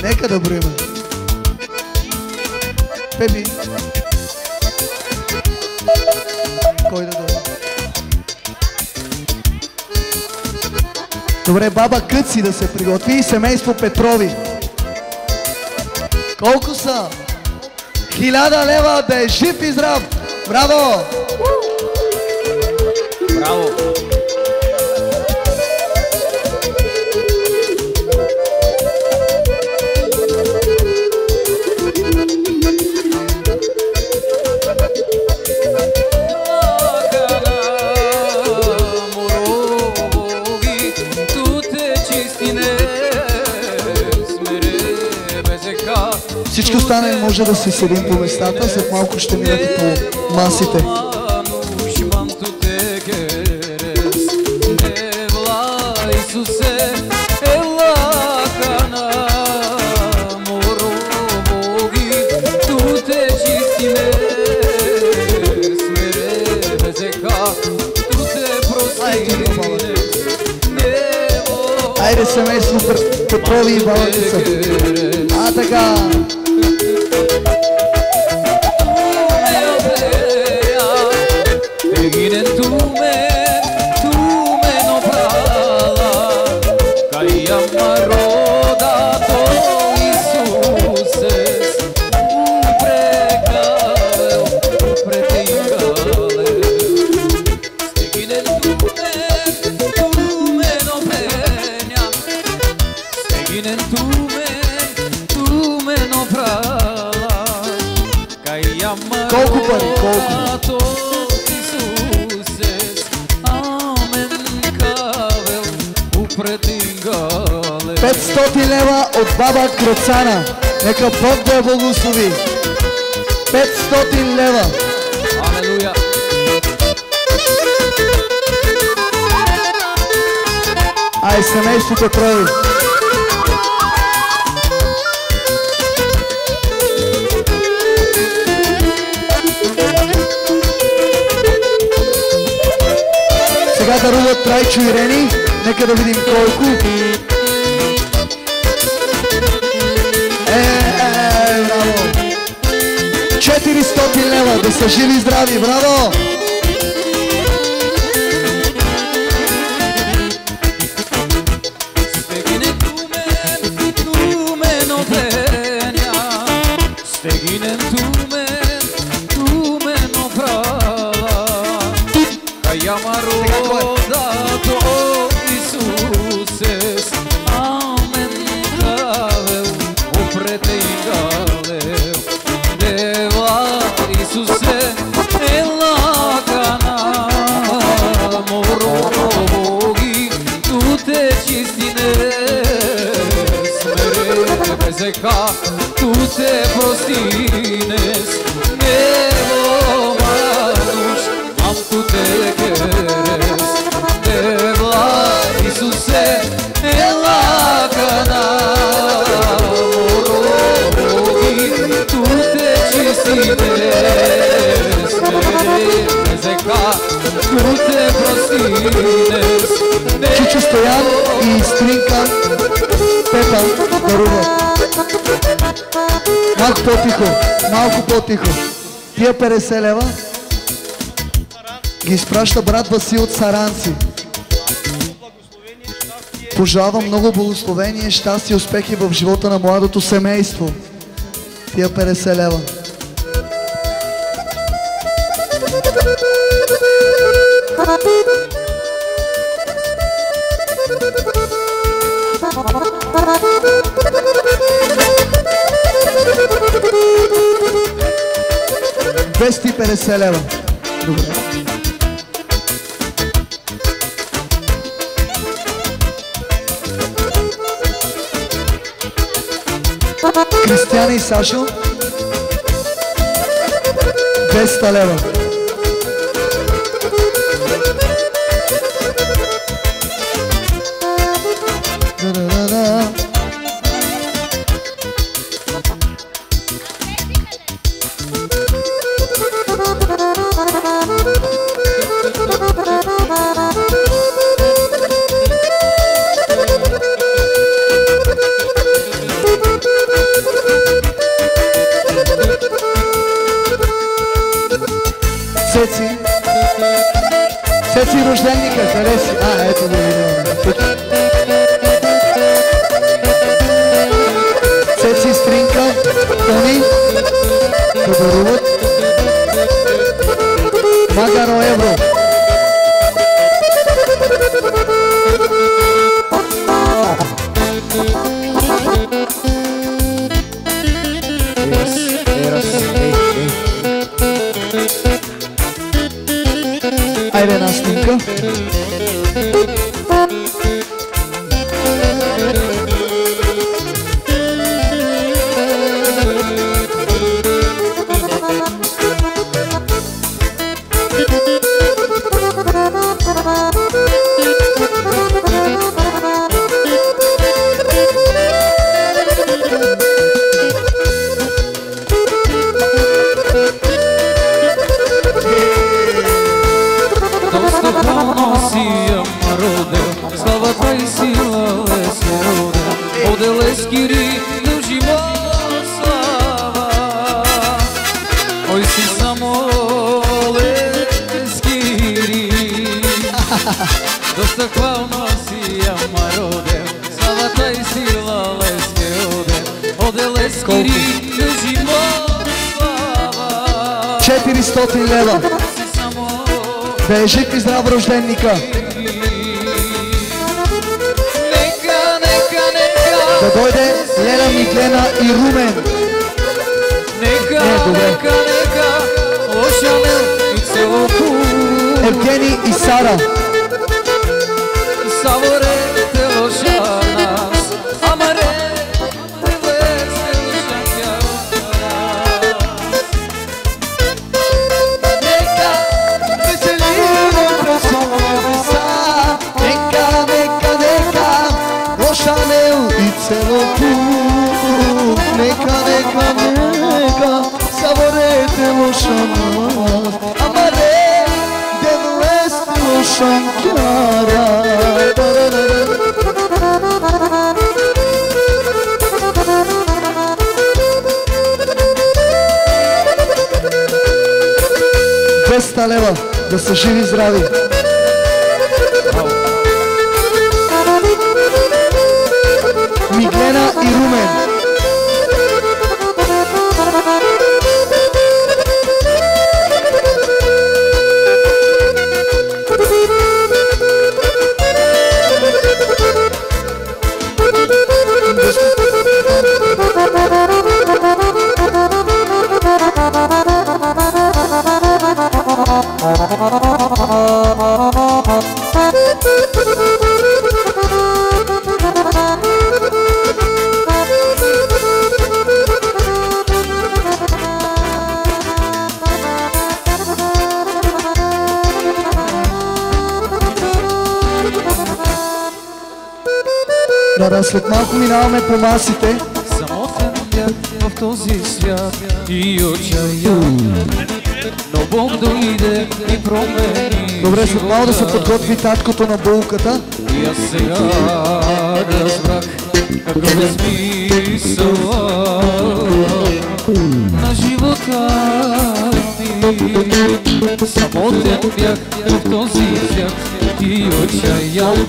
Нека да броиме. Пепи. Кой да даде? Добре, баба Къци да се приготви и семейство Петрови. Колко са? 1000 лева, да е жив и здрав! Браво! Браво! Всички останали може да се седим по местата, след малко ще минете по масите. Айде семейство Петрови и баба Къца. Така. Колко пари? Колко? 500 лева от баба Кръцана. Нека Бог да я благослови. 500 лева. Алелуя. Ай, семейство Петрови. Сега даруват Трайчо и Рени. Нека да видим колко. Браво! 400 лева, да са живи и здрави, браво! Tu te prostines, Devo Manuș, am tu te queres, Deva Iisuse, Ela Cana, Morogi, tu te cistines, Mezeca, tu te prostines, Чичо Стоян и Стринка Пепа даруват. Малко по-тихо, малко по-тихо. Тия 50 лева ги изпраща брат Васил от Саранци. Пожелавам много благословение, щастие и успехи в живота на младото семейство. Тия 50 лева. $250 лева. Добре. Кристияна и Сашо 200 лева. Цеци рожденника, къде си? Ето го видим. Цеци Стринка, Тони, подаруват. Магаро Евро. Айде една снимка. $400 да е жив и здрав рожденника. Да дойде Лена, Миглена и Румен. Добре. Евгений и Сара. $200 лева, да са живи и здрави. Миглена и Румен. След малко минаваме по масите. Самотен бях в този свят и отчая, но Бог дойде и промени. Добре, след малко да се подготви таткото на булката. И аз сега разбрах, какъв е смисълът на живота ми. Самотен бях в този свят и отчаян,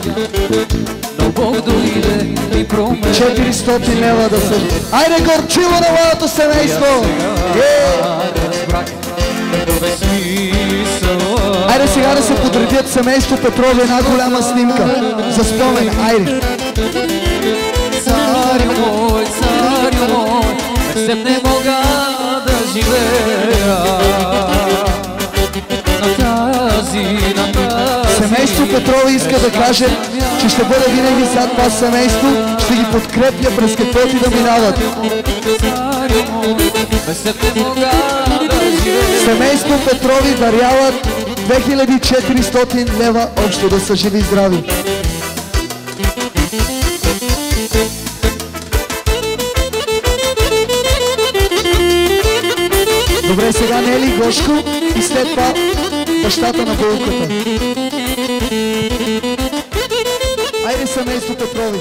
но Бог дойде и промени. 400 лева да се... Айде горчиво на моето семейство! Разбрах какъв е смисълът. Айде сега да се подредят семейство Петрови, една голяма снимка за спомен. Айде! Царю мой, без теб не мога да живея на тази. Семейство Петрови иска да каже, че ще бъде винаги зад това семейство, ще ги подкрепя през каквото и да минават. Семейство Петрови даряват 2400 лева общо, да са живи и здрави. Добре, сега Нели, Гошко и след това бащата на булката. Айде семейство Петрови.